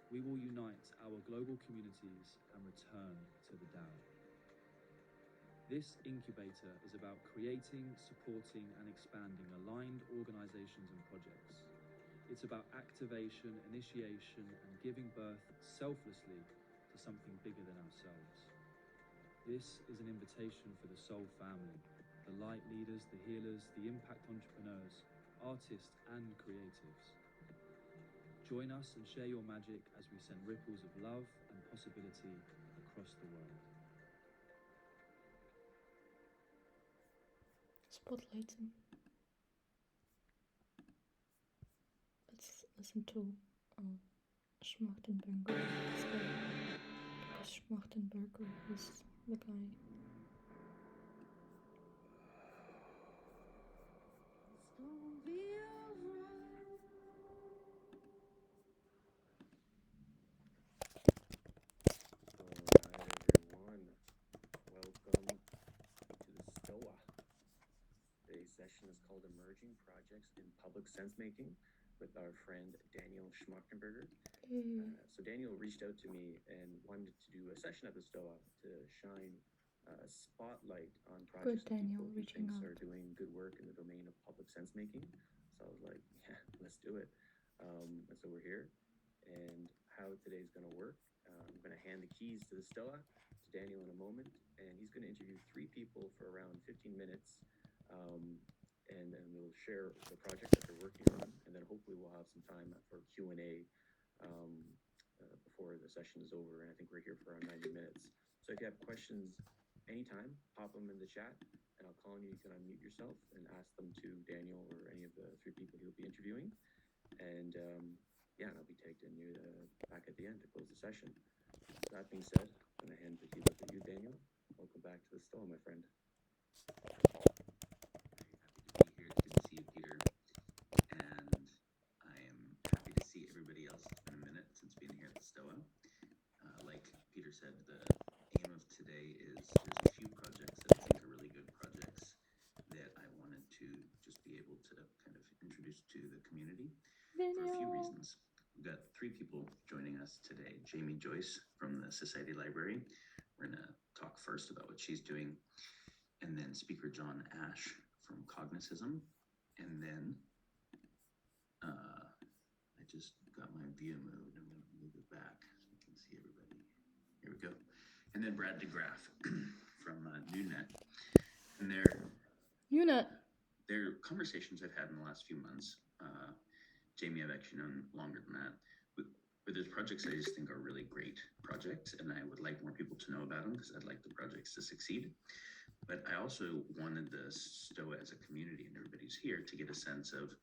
we will unite our global communities and return to the Tao. This incubator is about creating, supporting, and expanding aligned organizations and projects. It's about activation, initiation, and giving birth selflessly to something bigger than ourselves. This is an invitation for the soul family, the light leaders, the healers, the impact entrepreneurs, artists, and creatives. Join us and share your magic as we send ripples of love and possibility across the world. Spotlighten. Let's listen to Schmachtenberger. Because Schmachtenberger is the guy. Everyone. Welcome to the STOA. Today's session is called Emerging Projects in Public Sense Making with our friend Daniel Schmachtenberger. So Daniel reached out to me and wanted to do a session at the STOA to shine a spotlight on projects Good, Daniel, people he reaching thinks out. are doing good work in the domain of public sense making. So I was like, yeah, let's do it. And so we're here. And how today's going to work, I'm going to hand the keys to the STOA to Daniel in a moment, and he's going to interview 3 people for around 15 minutes. And then we'll share the project that they're working on, and then hopefully we'll have some time for Q&A before the session is over. And I think we're here for around 90 minutes. So if you have questions anytime, pop them in the chat, and I'll call on you. You can unmute yourself and ask them to Daniel or any of the 3 people he'll be interviewing. And yeah, and I'll be tagged in near back at the end to close the session. That being said, I'm going to hand the keys over to you, Daniel. Welcome back to the STOA, my friend. Happy to be here. It's good to see you, Peter. And I am happy to see everybody else. It's been a minute since being here at the STOA. Like Peter said, the aim of today is there's a few projects that I think are really good projects that I wanted to just be able to kind of introduce to the community for a few reasons. We've got 3 people joining us today. Jamie Joyce from the Society Library. We're going to talk first about what she's doing. And then speaker John Ash from Cognicism. And then I just got my view moved. I'm going to move it back so we can see everybody. Here we go. And then Brad DeGraff from NewNet. And their conversations I've had in the last few months, Jamie I've actually known longer than that, but there's projects I just think are really great projects, and I would like more people to know about them because I'd like the projects to succeed. But I also wanted the STOA as a community, and everybody's here, to get a sense of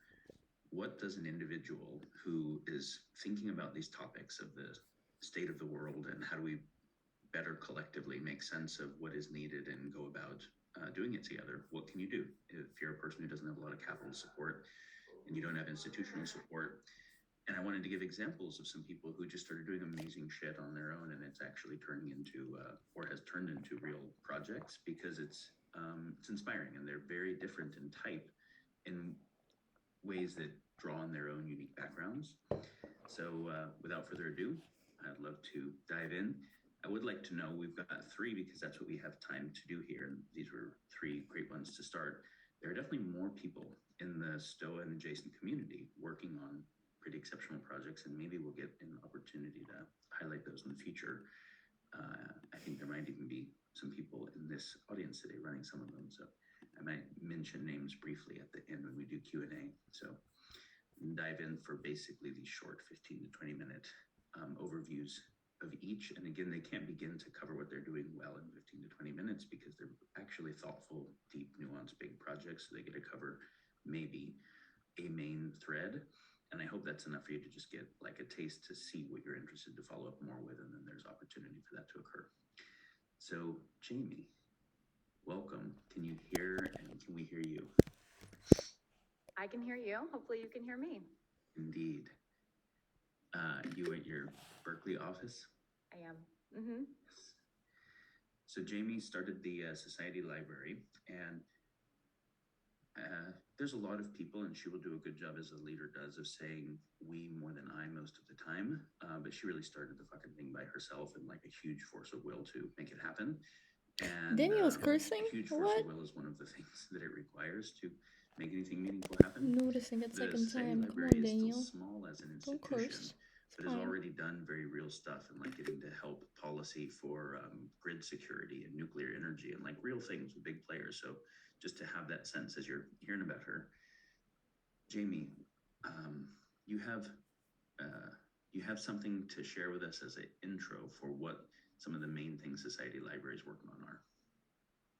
what does an individual who is thinking about these topics of the state of the world and how do we better collectively make sense of what is needed and go about doing it together. What can you do if you're a person who doesn't have a lot of capital support and you don't have institutional support? And I wanted to give examples of some people who just started doing amazing shit on their own, and it's actually turning into or has turned into real projects because it's inspiring, and they're very different in type in ways that draw on their own unique backgrounds. So without further ado, I'd love to dive in. I would like to know, we've got 3 because that's what we have time to do here, and these were 3 great ones to start. There are definitely more people in the STOA and adjacent community working on pretty exceptional projects, and maybe we'll get an opportunity to highlight those in the future. I think there might even be some people in this audience today running some of them, so I might mention names briefly at the end when we do Q&A. So dive in for basically these short 15 to 20 minute overviews of each. And again, they can't begin to cover what they're doing well in 15 to 20 minutes because they're actually thoughtful, deep, nuanced, big projects. So they get to cover maybe a main thread. And I hope that's enough for you to just get like a taste to see what you're interested to follow up more with. And then there's opportunity for that to occur. So Jamie, welcome. Can you hear and can we hear you? I can hear you. Hopefully you can hear me. Indeed. You at your Berkeley office? I am. Mm-hmm. Yes. So Jamie started the Society Library, and there's a lot of people, and she will do a good job as a leader does of saying we more than I most of the time. but she really started the fucking thing by herself and like a huge force of will to make it happen. And Daniel's cursing? a huge force What? of will is one of the things that it requires to make anything meaningful happen. Noticing it The second Society time. Come Library on, is still Daniel. small as an Don't institution, curse. It's but has fine. already done very real stuff and like getting to help policy for grid security and nuclear energy and like real things with big players. So just to have that sense as you're hearing about her, Jamie, you have something to share with us as an intro for what some of the main things Society Library is working on are.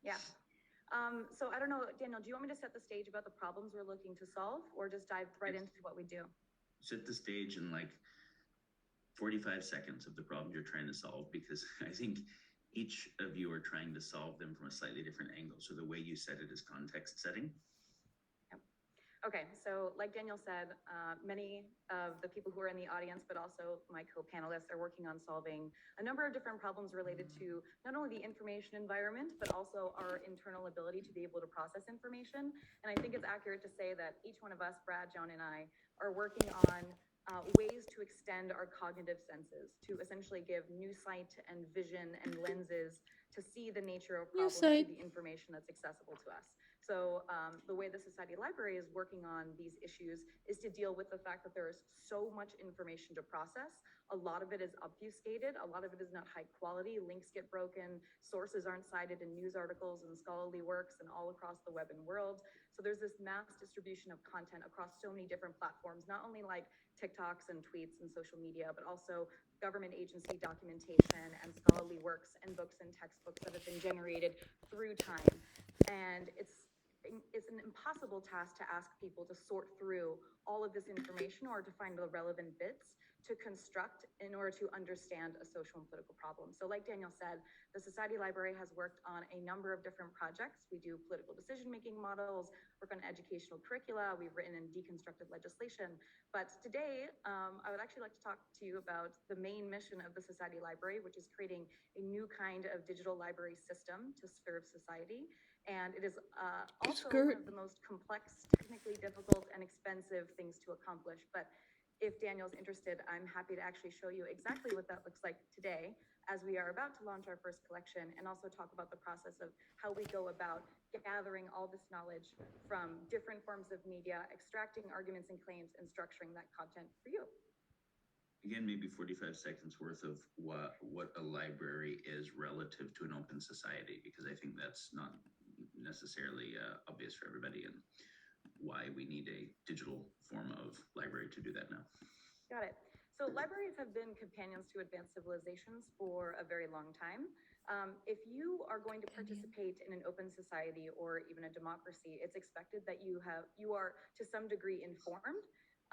Yeah. So I don't know, Daniel, do you want me to set the stage about the problems we're looking to solve, or just dive right into what we do? Set the stage in like 45 seconds of the problem you're trying to solve, because I think each of you are trying to solve them from a slightly different angle. So the way you set it is context setting. Okay, so like Daniel said, many of the people who are in the audience, but also my co-panelists, are working on solving a number of different problems related to not only the information environment, but also our internal ability to be able to process information. And I think it's accurate to say that each one of us, Brad, John, and I, are working on ways to extend our cognitive senses, to essentially give new sight and vision and lenses to see the nature of problems through the information that's accessible to us. So the way the Society Library is working on these issues is to deal with the fact that there is so much information to process. A lot of it is obfuscated. A lot of it is not high quality. Links get broken. Sources aren't cited in news articles and scholarly works and all across the web and world. So there's this mass distribution of content across so many different platforms, not only like TikToks and tweets and social media, but also government agency documentation and scholarly works and books and textbooks that have been generated through time. And it's an impossible task to ask people to sort through all of this information or to find the relevant bits to construct in order to understand a social and political problem. So like Daniel said, the Society Library has worked on a number of different projects. We do political decision-making models, work on educational curricula, we've written and deconstructed legislation. But today, I would actually like to talk to you about the main mission of the Society Library, which is creating a new kind of digital library system to serve society. And it is also one of the most complex, technically difficult, and expensive things to accomplish. But if Daniel's interested, I'm happy to actually show you exactly what that looks like today, as we are about to launch our first collection, and also talk about the process of how we go about gathering all this knowledge from different forms of media, extracting arguments and claims, and structuring that content for you. Again, maybe 45 seconds worth of what a library is relative to an open society, because I think that's not necessarily obvious for everybody, and why we need a digital form of library to do that now. Got it. So libraries have been companions to advanced civilizations for a very long time. If you are going to participate in an open society or even a democracy, it's expected that you are to some degree informed.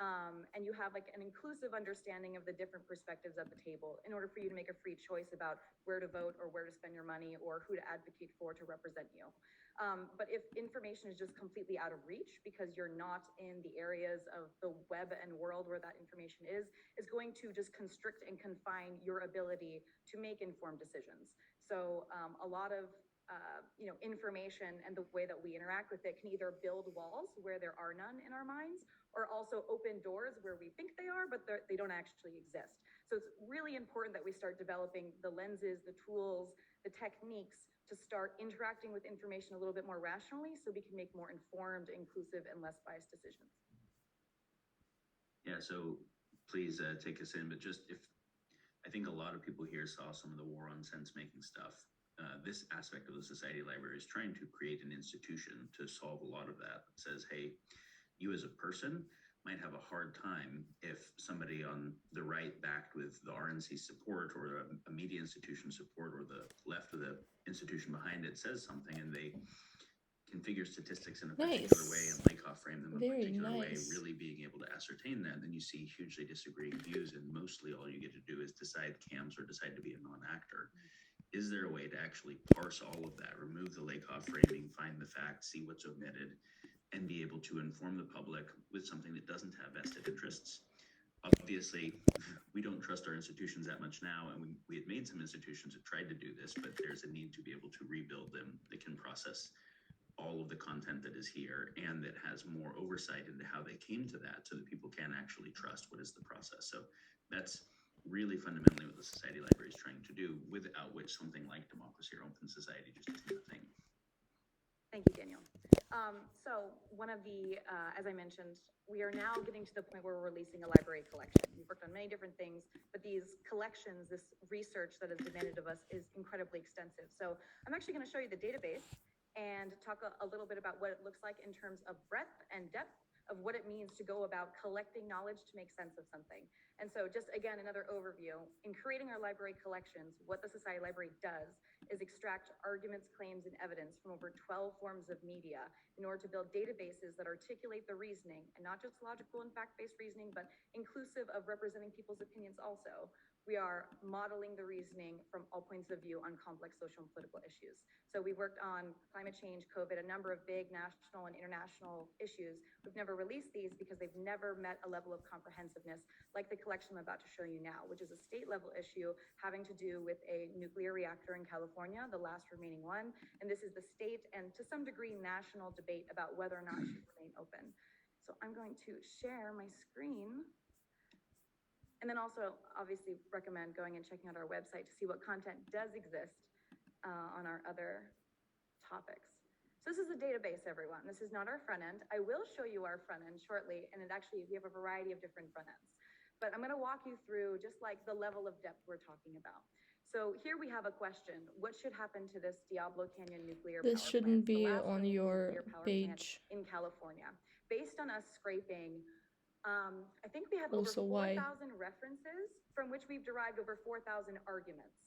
And you have like an inclusive understanding of the different perspectives at the table in order for you to make a free choice about where to vote or where to spend your money or who to advocate for to represent you. But if information is just completely out of reach because you're not in the areas of the web and world where that information is, it's going to just constrict and confine your ability to make informed decisions. So a lot of information and the way that we interact with it can either build walls where there are none in our minds, or also open doors where we think they are, but they don't actually exist. So it's really important that we start developing the lenses, the tools, the techniques to start interacting with information a little bit more rationally so we can make more informed, inclusive, and less biased decisions. Yeah, so please take us in, but just if, I think a lot of people here saw some of the war on sense-making stuff. This aspect of the Society Library is trying to create an institution to solve a lot of that. It says, hey, you as a person might have a hard time if somebody on the right, backed with the RNC support or a media institution support, or the left of the institution behind it, says something and they configure statistics in a particular way and Lakoff frame them in a particular way, really being able to ascertain that, then you see hugely disagreeing views, and mostly all you get to do is decide cams or decide to be a non-actor. Is there a way to actually parse all of that, remove the Lakoff framing, find the facts, see what's omitted, and be able to inform the public with something that doesn't have vested interests? Obviously, we don't trust our institutions that much now, and we had made some institutions that tried to do this, but there's a need to be able to rebuild them that can process all of the content that is here and that has more oversight into how they came to that, so that people can actually trust what is the process. So that's really fundamentally what the Society Library is trying to do, without which something like democracy or open society just isn't a thing. Thank you, Daniel. So one of the, as I mentioned, we are now getting to the point where we're releasing a library collection. We've worked on many different things, but these collections, this research that is demanded of us is incredibly extensive. So I'm actually going to show you the database and talk a little bit about what it looks like in terms of breadth and depth of what it means to go about collecting knowledge to make sense of something. And so just again, another overview. In creating our library collections, what the Society Library does is extract arguments, claims, and evidence from over 12 forms of media in order to build databases that articulate the reasoning, and not just logical and fact-based reasoning, but inclusive of representing people's opinions also. We are modeling the reasoning from all points of view on complex social and political issues. So we worked on climate change, COVID, a number of big national and international issues. We've never released these because they've never met a level of comprehensiveness like the collection I'm about to show you now, which is a state level issue having to do with a nuclear reactor in California, the last remaining one. And this is the state and to some degree national debate about whether or not it should remain open. So I'm going to share my screen. And then also obviously recommend going and checking out our website to see what content does exist on our other topics. So this is a database, everyone. This is not our front end. I will show you our front end shortly, and we have a variety of different front ends. But I'm going to walk you through just like the level of depth we're talking about. So here we have a question. What should happen to this Diablo Canyon nuclear power This shouldn't plant? be The last on remaining your nuclear power plant page. in California. Based on us scraping, I think we have Also, over why? 4,000 references from which we've derived over 4,000 arguments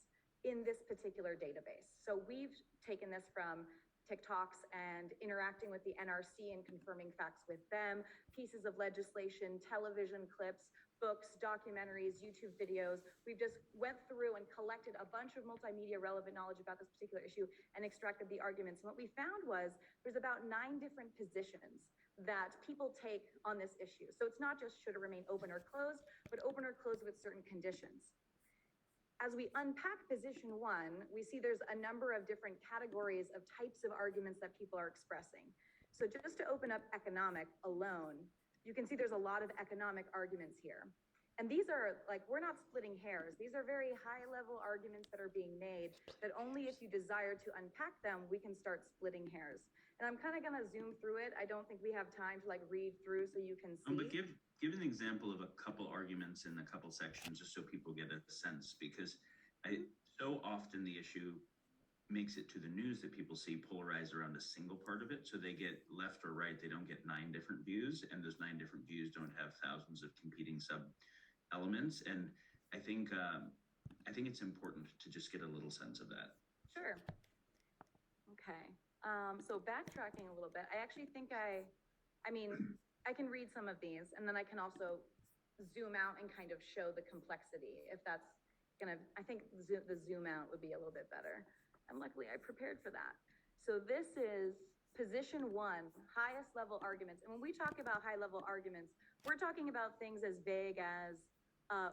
in this particular database. So we've taken this from TikToks and interacting with the NRC and confirming facts with them, pieces of legislation, television clips, books, documentaries, YouTube videos. We've just went through and collected a bunch of multimedia relevant knowledge about this particular issue and extracted the arguments. And what we found was there's about 9 different positions that people take on this issue. So it's not just should it remain open or closed, but open or closed with certain conditions. As we unpack position 1, we see there's a number of different categories of types of arguments that people are expressing. So just to open up economic alone, you can see there's a lot of economic arguments here. And these are like, we're not splitting hairs. These are very high level arguments that are being made that only if you desire to unpack them, we can start splitting hairs. And I'm kind of going to zoom through it. I don't think we have time to like read through so you can see. But give an example of a couple arguments in a couple sections just so people get a sense, because so often the issue makes it to the news that people see polarized around a single part of it. So they get left or right. They don't get 9 different views, and those 9 different views don't have thousands of competing sub elements. And I think it's important to just get a little sense of that. Sure. Okay. So backtracking a little bit, I actually think I can read some of these, and then I can also zoom out and kind of show the complexity if that's I think the zoom out would be a little bit better. And luckily I prepared for that. So this is position 1, highest level arguments. And when we talk about high level arguments, we're talking about things as vague as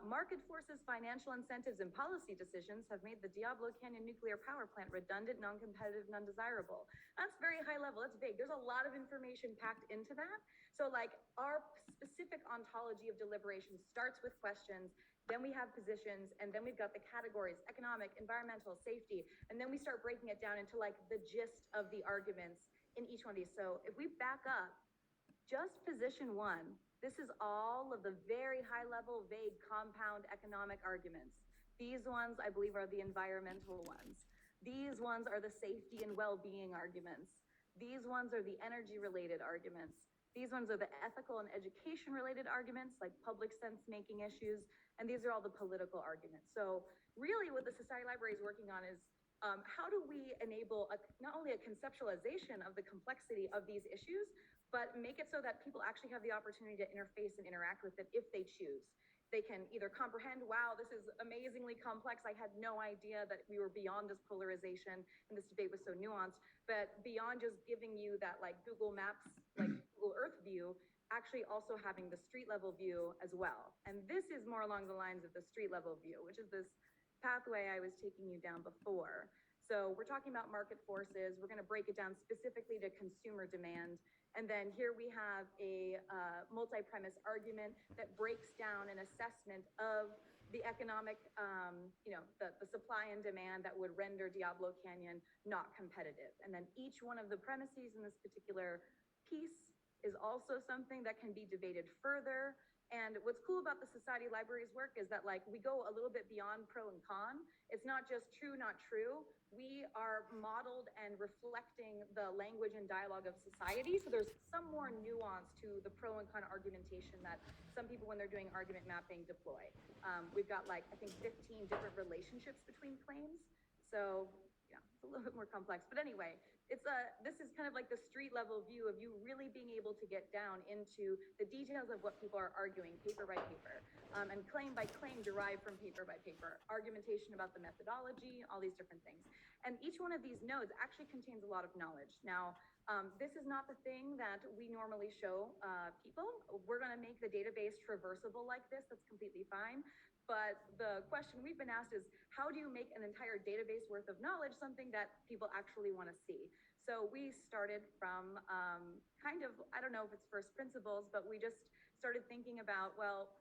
market forces, financial incentives, and policy decisions have made the Diablo Canyon nuclear power plant redundant, non-competitive, and undesirable. That's very high level. That's vague. There's a lot of information packed into that. So like our specific ontology of deliberation starts with questions, then we have positions, and then we've got the categories, economic, environmental, safety, and then we start breaking it down into like the gist of the arguments in each one of these. So if we back up, just position 1, this is all of the very high level, vague, compound economic arguments. These ones, I believe, are the environmental ones. These ones are the safety and well-being arguments. These ones are the energy-related arguments. These ones are the ethical and education-related arguments, like public sense-making issues. And these are all the political arguments. So really what the Society Library is working on is how do we enable not only a conceptualization of the complexity of these issues, but make it so that people actually have the opportunity to interface and interact with it if they choose. They can either comprehend, wow, this is amazingly complex. I had no idea that we were beyond this polarization and this debate was so nuanced, but beyond just giving you that like Google Maps, like Google Earth view, actually also having the street level view as well. And this is more along the lines of the street level view, which is this pathway I was taking you down before. So we're talking about market forces. We're going to break it down specifically to consumer demand. And then here we have a multi-premise argument that breaks down an assessment of the economic, the supply and demand that would render Diablo Canyon not competitive. And then each one of the premises in this particular piece is also something that can be debated further. And what's cool about the Society Libraries work is that like we go a little bit beyond pro and con. It's not just true, not true. We are modeled and reflecting the language and dialogue of society. So there's some more nuance to the pro and con argumentation that some people, when they're doing argument mapping, deploy. We've got like, I think 15 different relationships between claims. So yeah, it's a little bit more complex, but anyway, this is kind of like the street level view of you really being able to get down into the details of what people are arguing paper by paper, and claim by claim derived from paper by paper, argumentation about the methodology, all these different things. And each one of these nodes actually contains a lot of knowledge. Now, this is not the thing that we normally show people. We're going to make the database traversable like this. That's completely fine. But the question we've been asked is, how do you make an entire database worth of knowledge something that people actually want to see? So we started from kind of, I don't know if it's first principles, but we just started thinking about, well,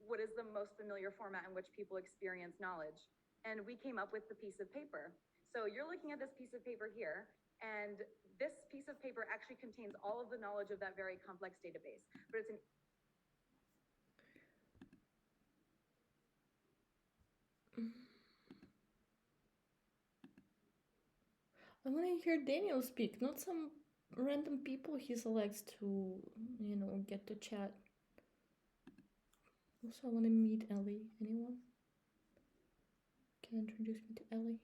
what is the most familiar format in which people experience knowledge? And we came up with the piece of paper. So you're looking at this piece of paper here, and this piece of paper actually contains all of the knowledge of that very complex database, but it's an I want to hear Daniel speak, not some random people he selects to, get to chat. Also, I want to meet Ellie. Anyone can introduce me to Ellie?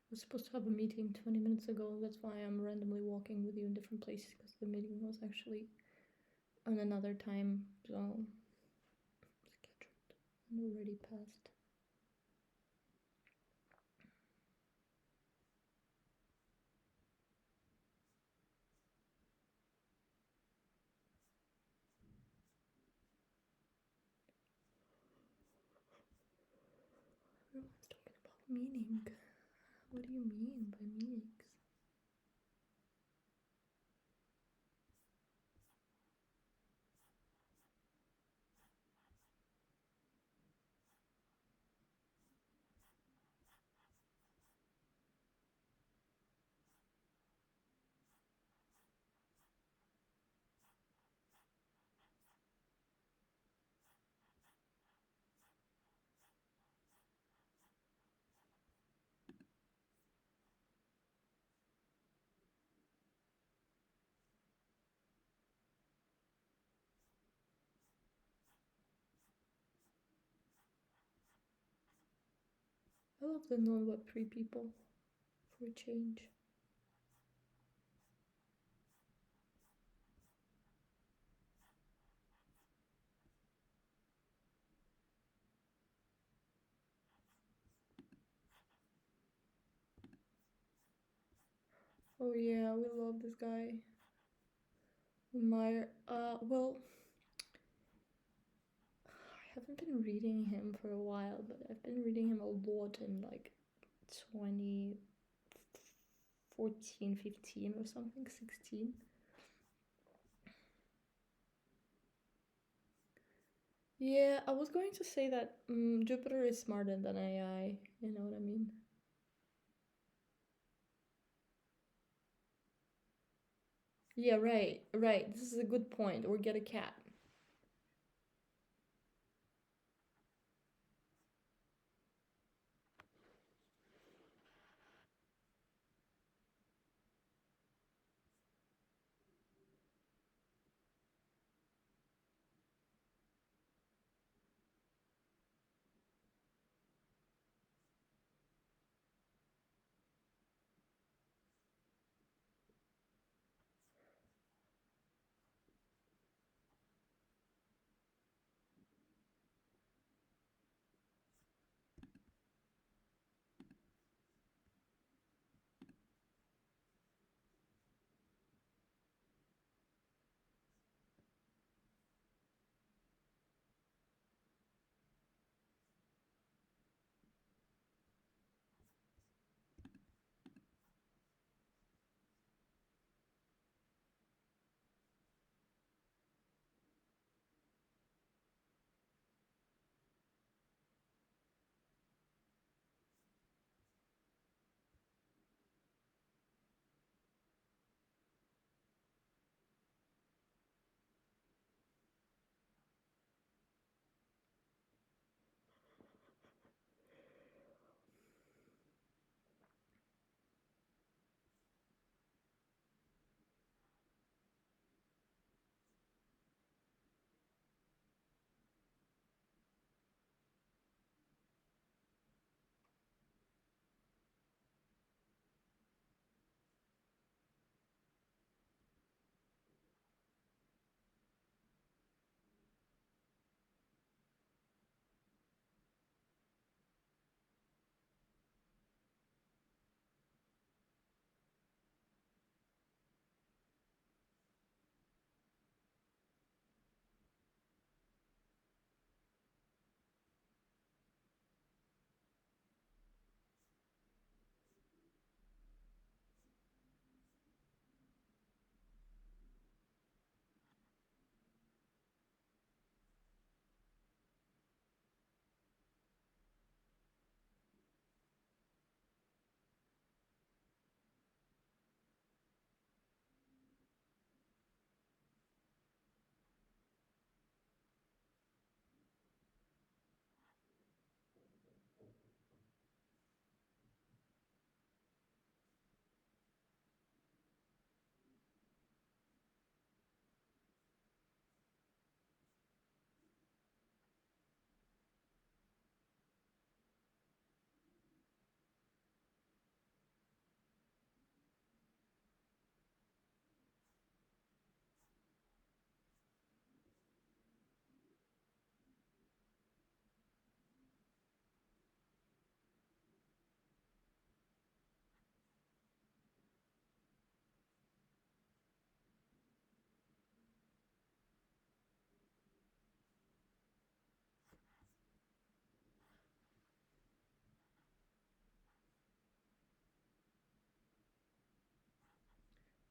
I was supposed to have a meeting 20 minutes ago. That's why I'm randomly walking with you in different places, because the meeting was actually on another time, so scheduled and already passed. Everyone's talking about meaning. What do you mean by meanings? I love the non-Web3 people for a change. Oh yeah, we love this guy. Meyer. Well, I haven't been reading him for a while, but I've been reading him a lot in like 2014, 15 or something, 16. Yeah, I was going to say that Jupyter is smarter than AI, you know what I mean? Yeah, right, right. This is a good point. Or get a cat.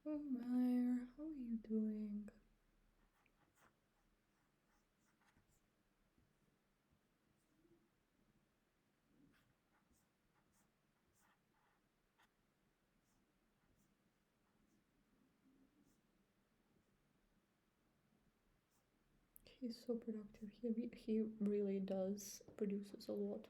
Oh, Meyer, how are you doing? He's so productive. He really does produces a lot.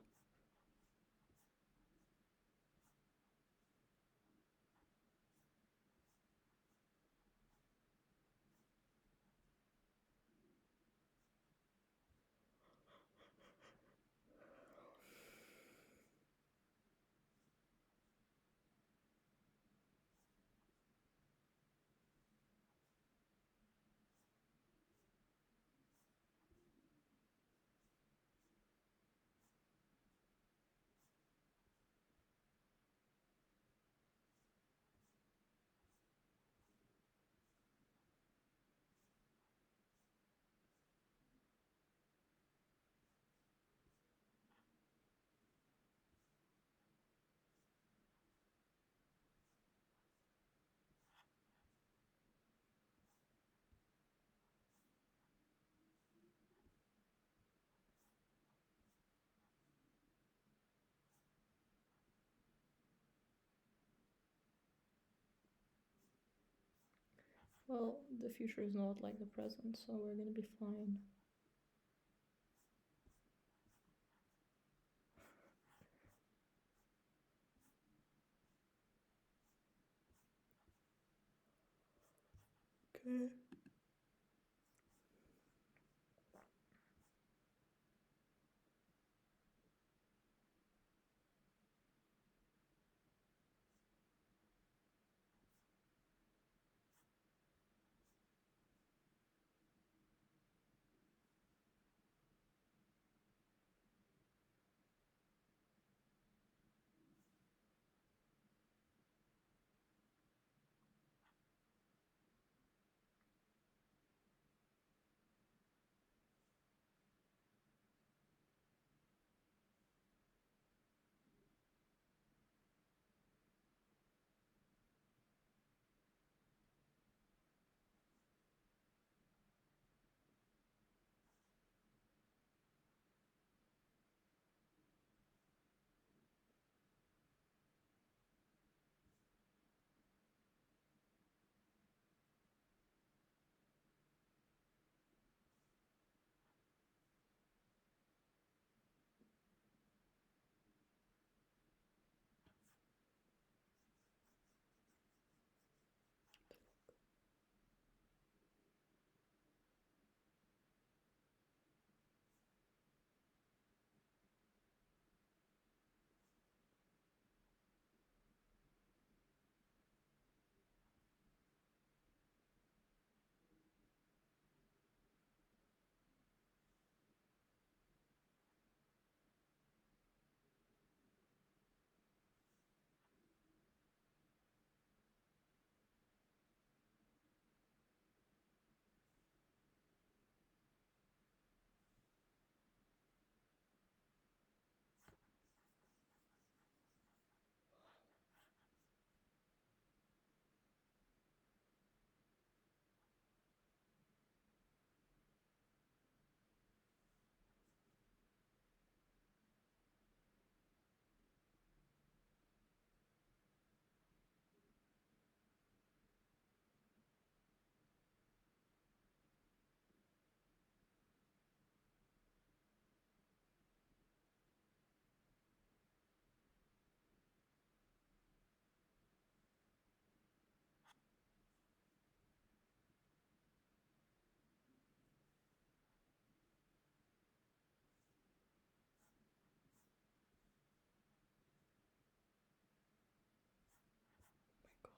Well, the future is not like the present, so we're gonna be fine. Okay.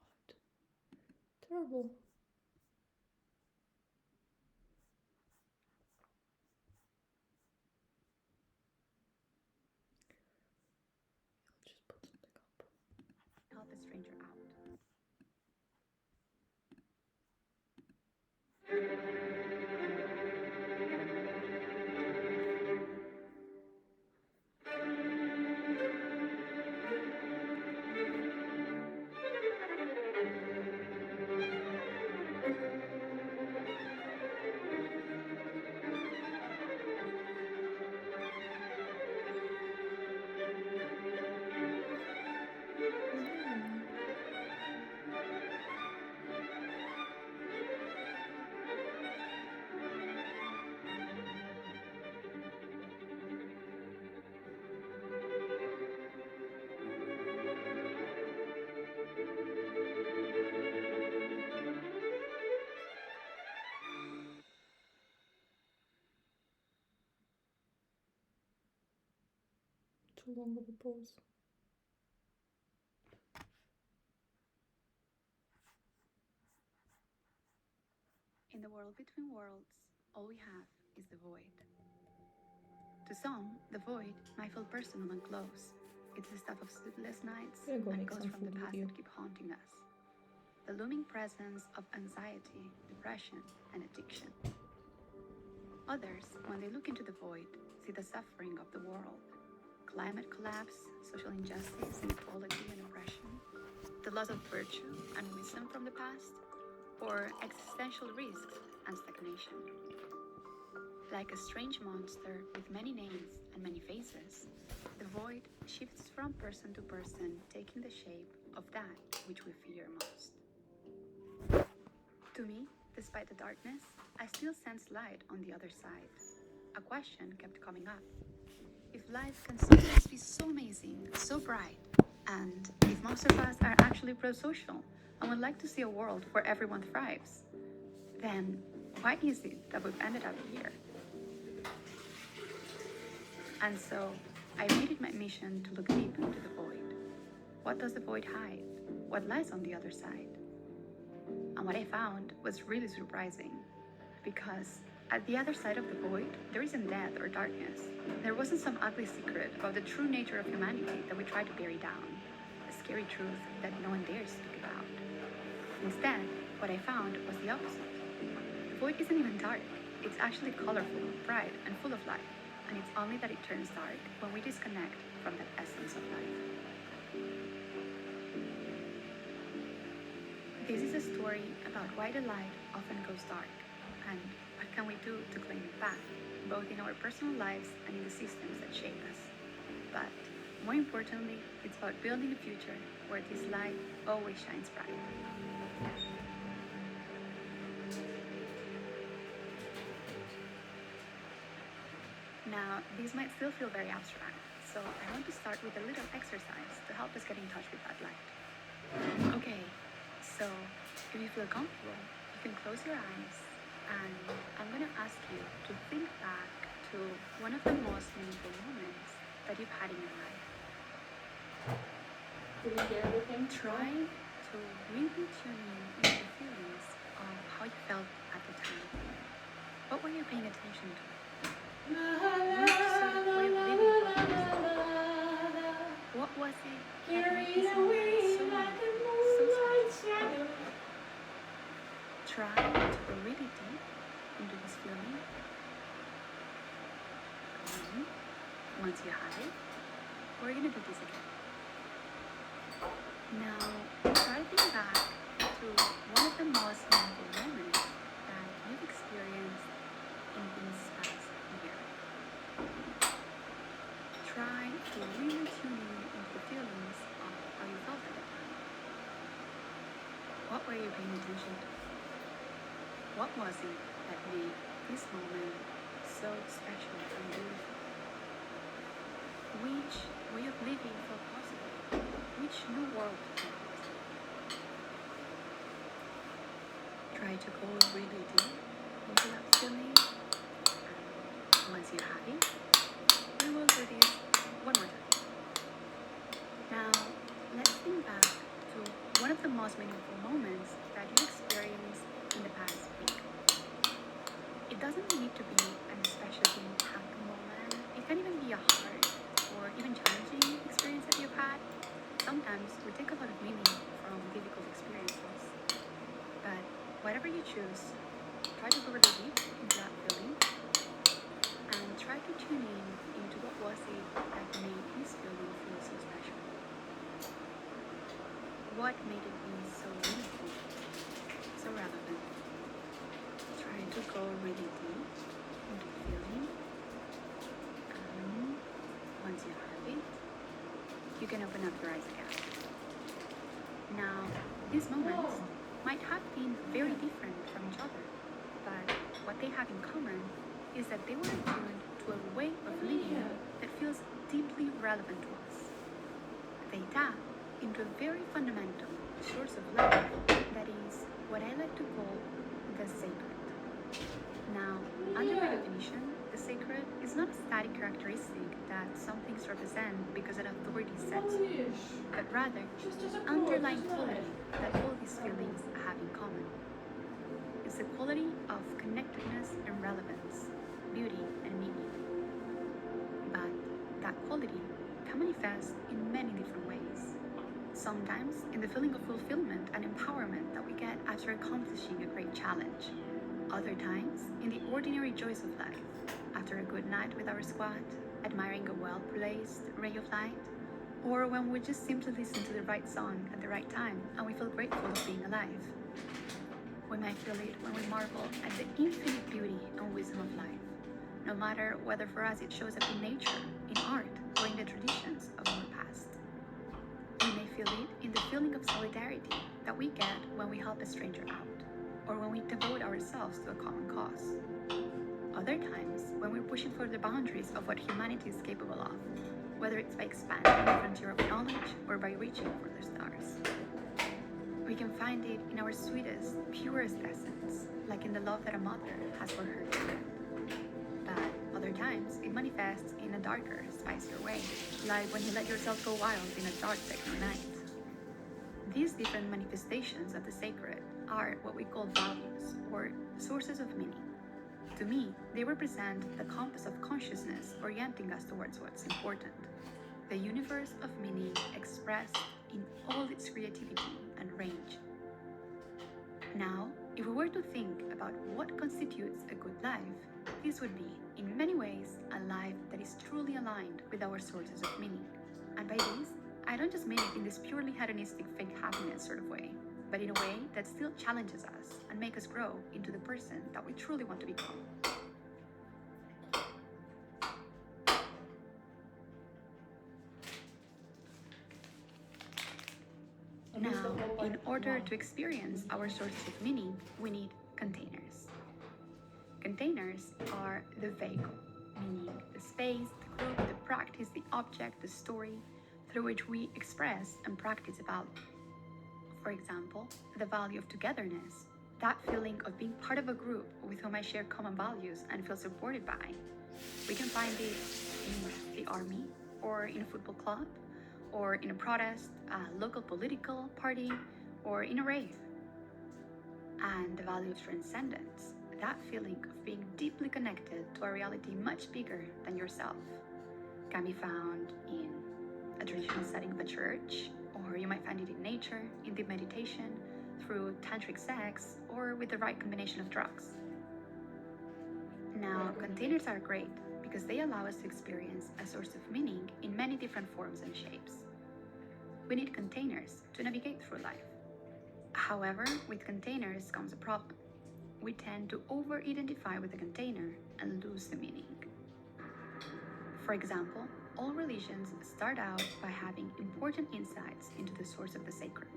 Oh my god. Terrible. I'll just put something up. Help a stranger out. Too long of a pause. In the world between worlds, all we have is the void. To some, the void might feel personal and close. It's the stuff of sleepless nights I'm gonna go and make ghosts some from the food with past you. that keep haunting us. The looming presence of anxiety, depression, and addiction. Others, when they look into the void, see the suffering of the world. Climate collapse, social injustice, inequality, and oppression. The loss of virtue and wisdom from the past, or existential risks and stagnation. Like a strange monster with many names and many faces, the void shifts from person to person, taking the shape of that which we fear most. To me, despite the darkness, I still sense light on the other side. A question kept coming up. If life can sometimes be so amazing, so bright, and if most of us are actually pro-social and would like to see a world where everyone thrives, then why is it that we've ended up here? And so, I made it my mission to look deep into the void. What does the void hide? What lies on the other side? And what I found was really surprising, because at the other side of the void, there isn't death or darkness. There wasn't some ugly secret about the true nature of humanity that we try to bury down, a scary truth that no one dares speak about. Instead, what I found was the opposite. The void isn't even dark. It's actually colorful, bright, and full of life, and it's only that it turns dark when we disconnect from that essence of life. This is a story about why the light often goes dark, and what can we do to claim it back, both in our personal lives and in the systems that shape us. But more importantly, it's about building a future where this light always shines bright. Now, this might still feel very abstract, so I want to start with a little exercise to help us get in touch with that light. Okay, so if you feel comfortable, you can close your eyes, and I'm going to ask you to think back to one of the most meaningful moments that you've had in your life. Did you hear everything? Try to really tune in into the feelings of how you felt at the time. What were you paying attention to? Which sort of way of living felt yourself? What was it that made this moment so special? Try to go really deep into this feeling. And once you have it, we're gonna do this again. Now, try to think back to one of the most meaningful moments that you've experienced in this past year. Try to really tune in into the feelings of how you felt at the time. What were you paying attention to? What was it that made this moment so special and beautiful? Which way of living felt possible? Which new world felt? Try to go really deep into that feeling, and once you have it, we will do this one more time. Now, let's think back to one of the most meaningful moments that you experienced in the past week. It doesn't need to be an especially happy moment. It can even be a hard or even challenging experience that you've had. Sometimes we take a lot of meaning from difficult experiences. But whatever you choose, try to go really deep into that feeling and try to tune in into what was it that made this feeling feel so special. What made it be so meaningful, so relevant? Try to go really deep into the feeling, and once you have it, you can open up your eyes again. Now, these moments might have been very different from each other, but what they have in common is that they were attuned to a way of living that feels deeply relevant to us. They tap into a very fundamental source of life that is what I like to call the sacred. Now, under my definition, the sacred is not a static characteristic that some things represent because an authority sets it, but rather the underlying quality that all these feelings have in common. It's the quality of connectedness and relevance, beauty and meaning. But that quality can manifest in many different ways. Sometimes in the feeling of fulfillment and empowerment that we get after accomplishing a great challenge. Other times in the ordinary joys of life, after a good night with our squad, admiring a well-placed ray of light, or when we just simply listen to the right song at the right time and we feel grateful of being alive. We might feel it when we marvel at the infinite beauty and wisdom of life, no matter whether for us it shows up in nature, in art, or in the traditions of our past. We may feel it in the feeling of solidarity that we get when we help a stranger out, or when we devote ourselves to a common cause. Other times, when we're pushing for the boundaries of what humanity is capable of, whether it's by expanding the frontier of knowledge or by reaching for the stars. We can find it in our sweetest, purest essence, like in the love that a mother has for her children. But other times, it manifests in a darker, spicier way, like when you let yourself go wild in a dark techno night. These different manifestations of the sacred are what we call values, or sources of meaning. To me, they represent the compass of consciousness orienting us towards what's important, the universe of meaning expressed in all its creativity and range. Now, if we were to think about what constitutes a good life, this would be, in many ways, a life that is truly aligned with our sources of meaning. And by this, I don't just mean it in this purely hedonistic fake happiness sort of way, but in a way that still challenges us and makes us grow into the person that we truly want to become. Now, in order to experience our sources of meaning, we need containers. Containers are the vehicle, meaning the space, the group, the practice, the object, the story, through which we express and practice a value. For example, the value of togetherness, that feeling of being part of a group with whom I share common values and feel supported by. We can find it in the army, or in a football club, or in a protest, a local political party, or in a rave. And the value of transcendence, that feeling of being deeply connected to a reality much bigger than yourself, can be found in a traditional setting of a church, or you might find it in nature, in deep meditation, through tantric sex, or with the right combination of drugs. Now, containers are great because they allow us to experience a source of meaning in many different forms and shapes. We need containers to navigate through life. However, with containers comes a problem. We tend to over-identify with the container and lose the meaning. For example, all religions start out by having important insights into the source of the sacred.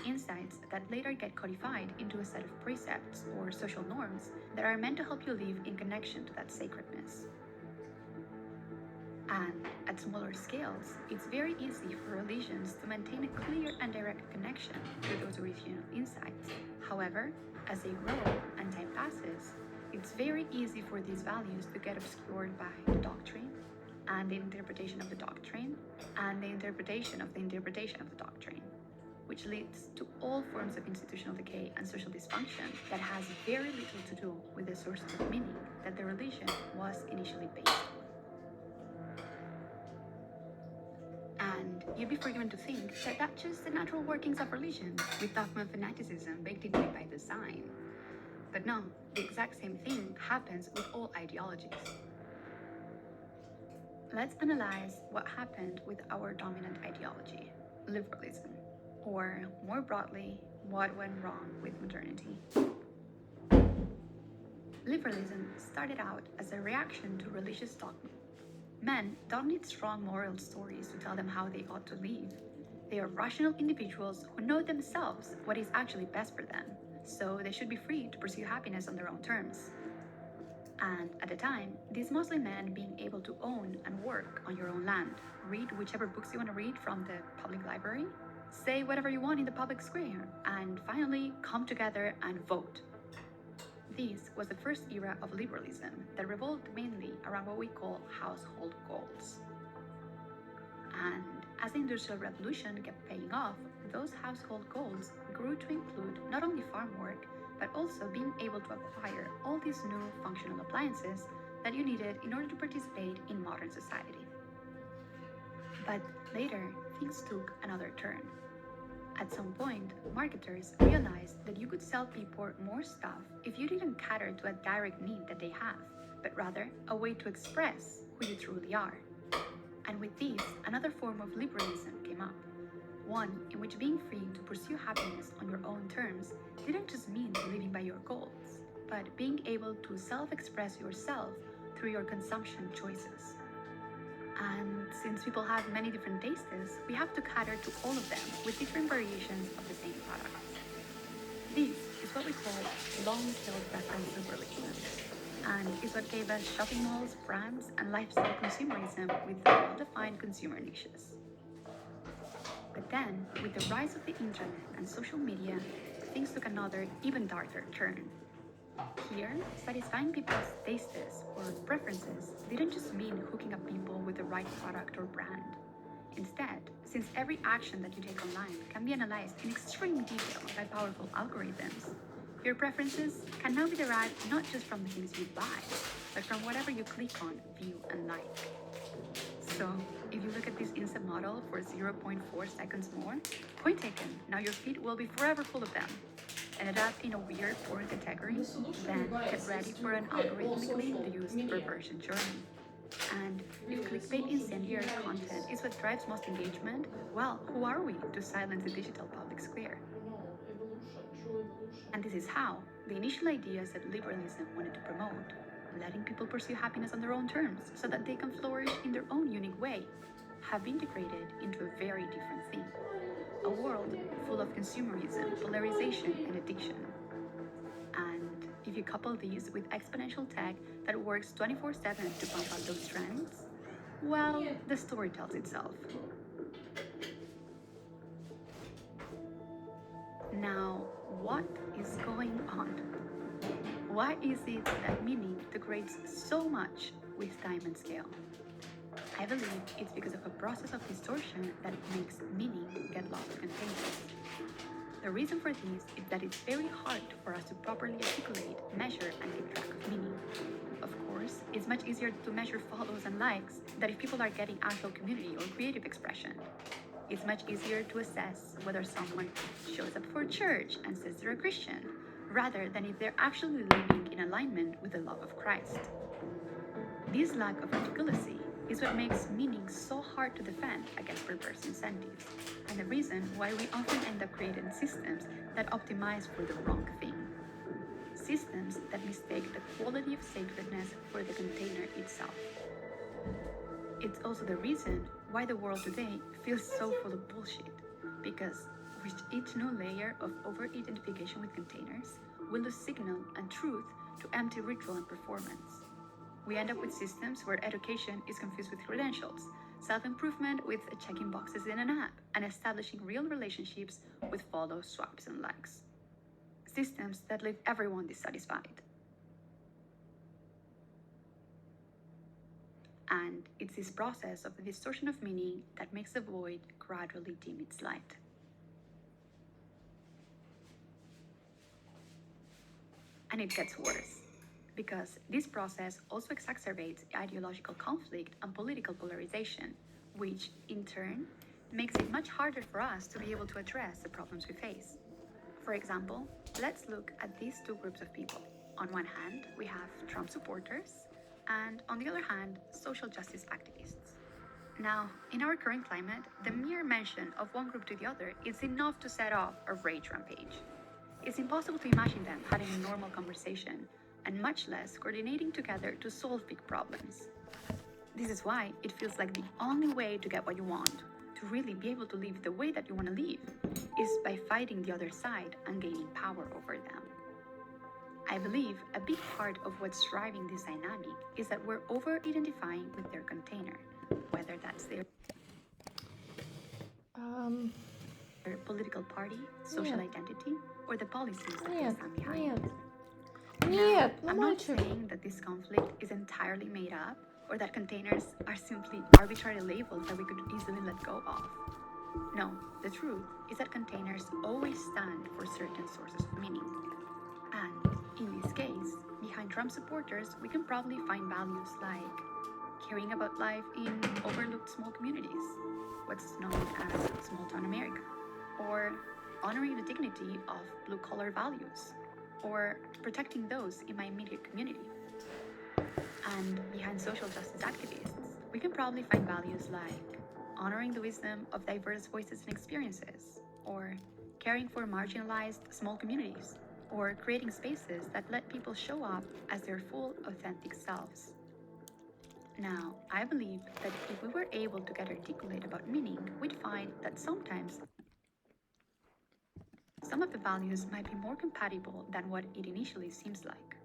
Insights that later get codified into a set of precepts or social norms that are meant to help you live in connection to that sacredness. And at smaller scales, it's very easy for religions to maintain a clear and direct connection to those original insights. However, as they grow and time passes, it's very easy for these values to get obscured by the doctrine, and the interpretation of the doctrine, and the interpretation of the interpretation of the doctrine, which leads to all forms of institutional decay and social dysfunction that has very little to do with the sources of meaning that the religion was initially based on. And you'd be forgiven to think that that's just the natural workings of religion, with dogma and fanaticism baked into it by design. But no, the exact same thing happens with all ideologies. Let's analyze what happened with our dominant ideology, liberalism, or more broadly, what went wrong with modernity. Liberalism started out as a reaction to religious dogma. Men don't need strong moral stories to tell them how they ought to live. They are rational individuals who know themselves what is actually best for them, so they should be free to pursue happiness on their own terms. And at the time, these mostly meant being able to own and work on your own land, read whichever books you want to read from the public library, say whatever you want in the public square, and finally come together and vote. This was the first era of liberalism that revolved mainly around what we call household goals. And as the Industrial Revolution kept paying off, those household goals grew to include not only farm work, but also being able to acquire all these new functional appliances that you needed in order to participate in modern society. But later, things took another turn. At some point, marketers realized that you could sell people more stuff if you didn't cater to a direct need that they have, but rather a way to express who you truly are. And with this, another form of liberalism came up. One in which being free to pursue happiness on your own terms didn't just mean living by your goals, but being able to self-express yourself through your consumption choices. And since people have many different tastes, we have to cater to all of them with different variations of the same products. This is what we call long-tailed reference liberalism, and is what gave us shopping malls, brands, and lifestyle consumerism with well-defined consumer niches. But then, with the rise of the internet and social media, things took another, even darker turn. Here, satisfying people's tastes or preferences didn't just mean hooking up people with the right product or brand. Instead, since every action that you take online can be analyzed in extreme detail by powerful algorithms, your preferences can now be derived not just from the things you buy, but from whatever you click on, view, and like. So, if you look at this instant model for 0.4 seconds more, point taken, now your feed will be forever full of them. Ended up in a weird porn category, then get ready for an algorithmically induced perversion journey. And if clickbait incendiary content is what drives most engagement, well, who are we to silence the digital public square? And this is how the initial ideas that liberalism wanted to promote, letting people pursue happiness on their own terms so that they can flourish in their own unique way, have integrated into a very different thing. A world full of consumerism, polarization, and addiction. And if you couple these with exponential tech that works 24/7 to pump out those trends, well, the story tells itself. Now, what is going on? Why is it that meaning degrades so much with time and scale? I believe it's because of a process of distortion that makes meaning get lost containers. The reason for this is that it's very hard for us to properly articulate, measure, and keep track of meaning. Of course, it's much easier to measure follows and likes than if people are getting actual community or creative expression. It's much easier to assess whether someone shows up for church and says they're a Christian, rather than if they're actually living in alignment with the love of Christ. This lack of articulacy is what makes meaning so hard to defend against perverse incentives, and the reason why we often end up creating systems that optimize for the wrong thing. Systems that mistake the quality of sacredness for the container itself. It's also the reason why the world today feels so full of bullshit, because with each new layer of over-identification with containers, we lose signal and truth to empty ritual and performance. We end up with systems where education is confused with credentials, self-improvement with checking boxes in an app, and establishing real relationships with follows, swipes, and likes. Systems that leave everyone dissatisfied. And it's this process of the distortion of meaning that makes the void gradually dim its light. And it gets worse, because this process also exacerbates ideological conflict and political polarization, which, in turn, makes it much harder for us to be able to address the problems we face. For example, let's look at these two groups of people. On one hand, we have Trump supporters, and on the other hand, social justice activists. Now, in our current climate, the mere mention of one group to the other is enough to set off a rage rampage. It's impossible to imagine them having a normal conversation, and much less coordinating together to solve big problems. This is why it feels like the only way to get what you want, to really be able to live the way that you want to live, is by fighting the other side and gaining power over them. I believe a big part of what's driving this dynamic is that we're over-identifying with their container, whether that's their political party, social identity, or the policies that they stand behind. Now, I'm not saying that this conflict is entirely made up, or that containers are simply arbitrary labels that we could easily let go of. No, the truth is that containers always stand for certain sources of meaning. And in this case, behind Trump supporters, we can probably find values like caring about life in overlooked small communities, what's known as small town America, or honoring the dignity of blue-collar values, or protecting those in my immediate community. And behind social justice activists, we can probably find values like honoring the wisdom of diverse voices and experiences, or caring for marginalized small communities, or creating spaces that let people show up as their full, authentic selves. Now, I believe that if we were able to get articulate about meaning, we'd find that sometimes some of the values might be more compatible than what it initially seems like.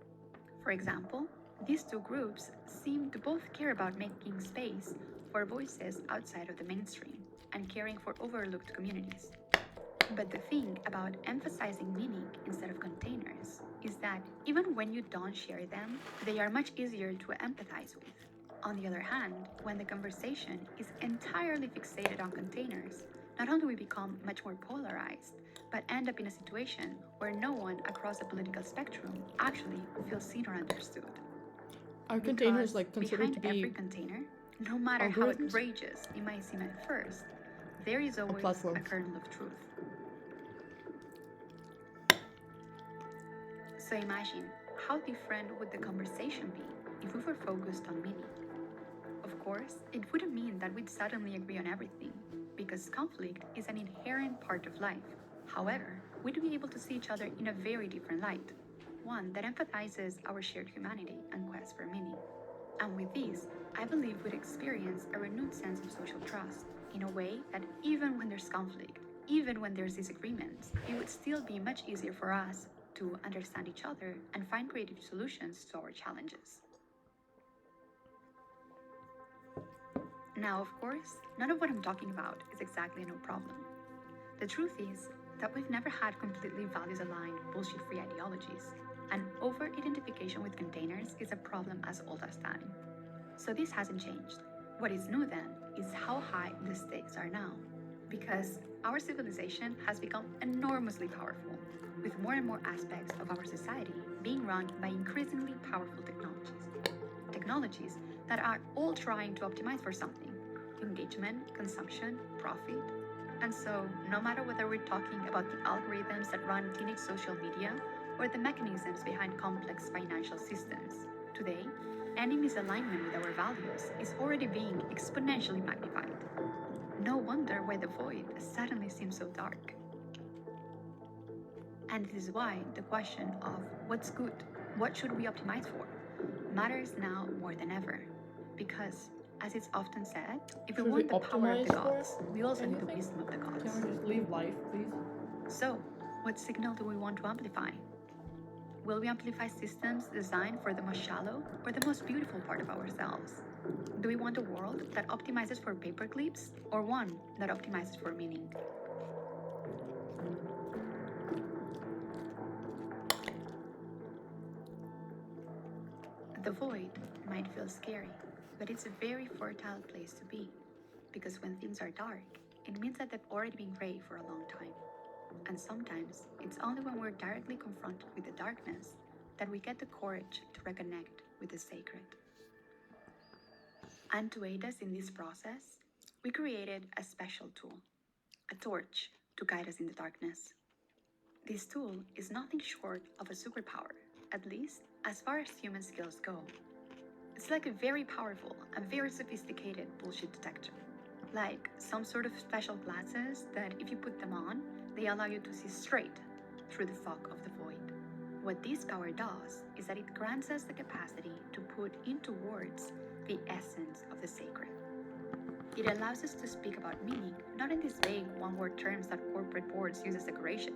For example, these two groups seem to both care about making space for voices outside of the mainstream and caring for overlooked communities. But the thing about emphasizing meaning instead of containers is that even when you don't share them, they are much easier to empathize with. On the other hand, when the conversation is entirely fixated on containers, not only we become much more polarized, but end up in a situation where no one across the political spectrum actually feels seen or understood. Are containers Because like considered behind to be every container, no matter how algorithms? outrageous it might seem at first, there is always a platforms? kernel of truth. So imagine, how different would the conversation be if we were focused on meaning? Of course, it wouldn't mean that we'd suddenly agree on everything, because conflict is an inherent part of life. However, we'd be able to see each other in a very different light, one that empathizes our shared humanity and quest for meaning. And with this, I believe we'd experience a renewed sense of social trust, in a way that even when there's conflict, even when there's disagreements, it would still be much easier for us to understand each other and find creative solutions to our challenges. Now, of course, none of what I'm talking about is exactly no problem. The truth is that we've never had completely values-aligned, bullshit-free ideologies, and over-identification with containers is a problem as old as time. So this hasn't changed. What is new then is how high the stakes are now, because our civilization has become enormously powerful, with more and more aspects of our society being run by increasingly powerful technologies. Technologies that are all trying to optimize for something: engagement, consumption, profit. And so, no matter whether we're talking about the algorithms that run teenage social media or the mechanisms behind complex financial systems, today, any misalignment with our values is already being exponentially magnified. No wonder why the void suddenly seems so dark. And this is why the question of what's good, what should we optimize for, matters now more than ever. Because, as it's often said, if we Should we want the power of the optimize for gods, we also need the anything? wisdom of the gods. Can we just leave life, please? So, what signal do we want to amplify? Will we amplify systems designed for the most shallow or the most beautiful part of ourselves? Do we want a world that optimizes for paperclips or one that optimizes for meaning? The void might feel scary, but it's a very fertile place to be, because when things are dark, it means that they've already been gray for a long time. And sometimes it's only when we're directly confronted with the darkness that we get the courage to reconnect with the sacred. And to aid us in this process, we created a special tool, a torch to guide us in the darkness. This tool is nothing short of a superpower, at least as far as human skills go. It's like a very powerful and very sophisticated bullshit detector. Like some sort of special glasses that, if you put them on, they allow you to see straight through the fog of the void. What this power does is that it grants us the capacity to put into words the essence of the sacred. It allows us to speak about meaning not in these vague one-word terms that corporate boards use as decoration,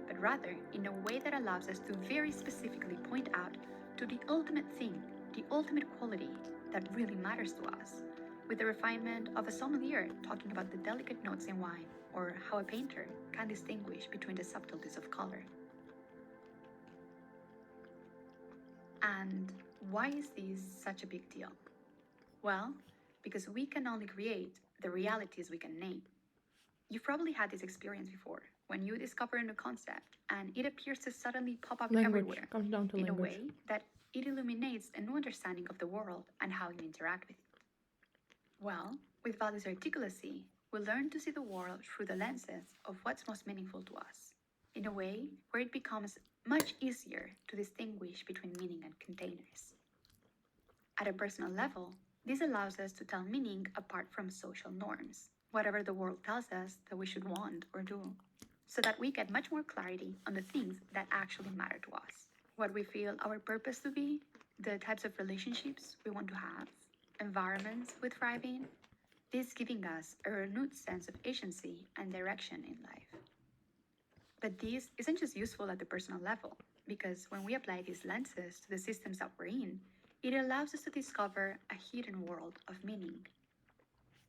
but rather in a way that allows us to very specifically point out to the ultimate thing, the ultimate quality that really matters to us, with the refinement of a sommelier talking about the delicate notes in wine, or how a painter can distinguish between the subtleties of color. And why is this such a big deal? Well, because we can only create the realities we can name. You've probably had this experience before, when you discover a new concept and it appears to suddenly pop up Language. everywhere Comes down to in language. a way that it illuminates a new understanding of the world and how you interact with it. Well, with values articulacy, we learn to see the world through the lenses of what's most meaningful to us, in a way where it becomes much easier to distinguish between meaning and containers. At a personal level, this allows us to tell meaning apart from social norms, whatever the world tells us that we should want or do, so that we get much more clarity on the things that actually matter to us, what we feel our purpose to be, the types of relationships we want to have, environments we thrive in, this giving us a renewed sense of agency and direction in life. But this isn't just useful at the personal level, because when we apply these lenses to the systems that we're in, it allows us to discover a hidden world of meaning.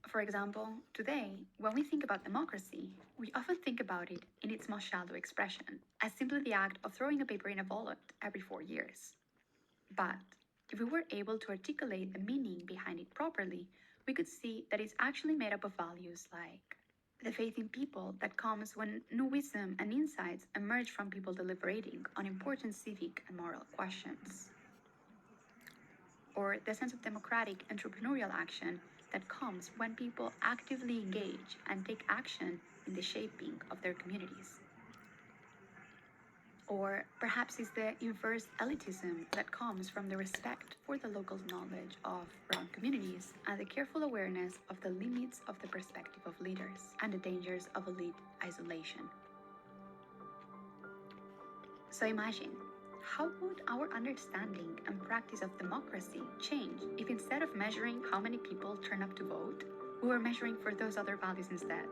For example, today, when we think about democracy, we often think about it in its most shallow expression, as simply the act of throwing a paper in a ballot every 4 years. But if we were able to articulate the meaning behind it properly, we could see that it's actually made up of values like the faith in people that comes when new wisdom and insights emerge from people deliberating on important civic and moral questions, or the sense of democratic entrepreneurial action that comes when people actively engage and take action in the shaping of their communities. Or perhaps it's the inverse elitism that comes from the respect for the local knowledge of brown communities and the careful awareness of the limits of the perspective of leaders and the dangers of elite isolation. So imagine, how would our understanding and practice of democracy change if instead of measuring how many people turn up to vote, we were measuring for those other values instead?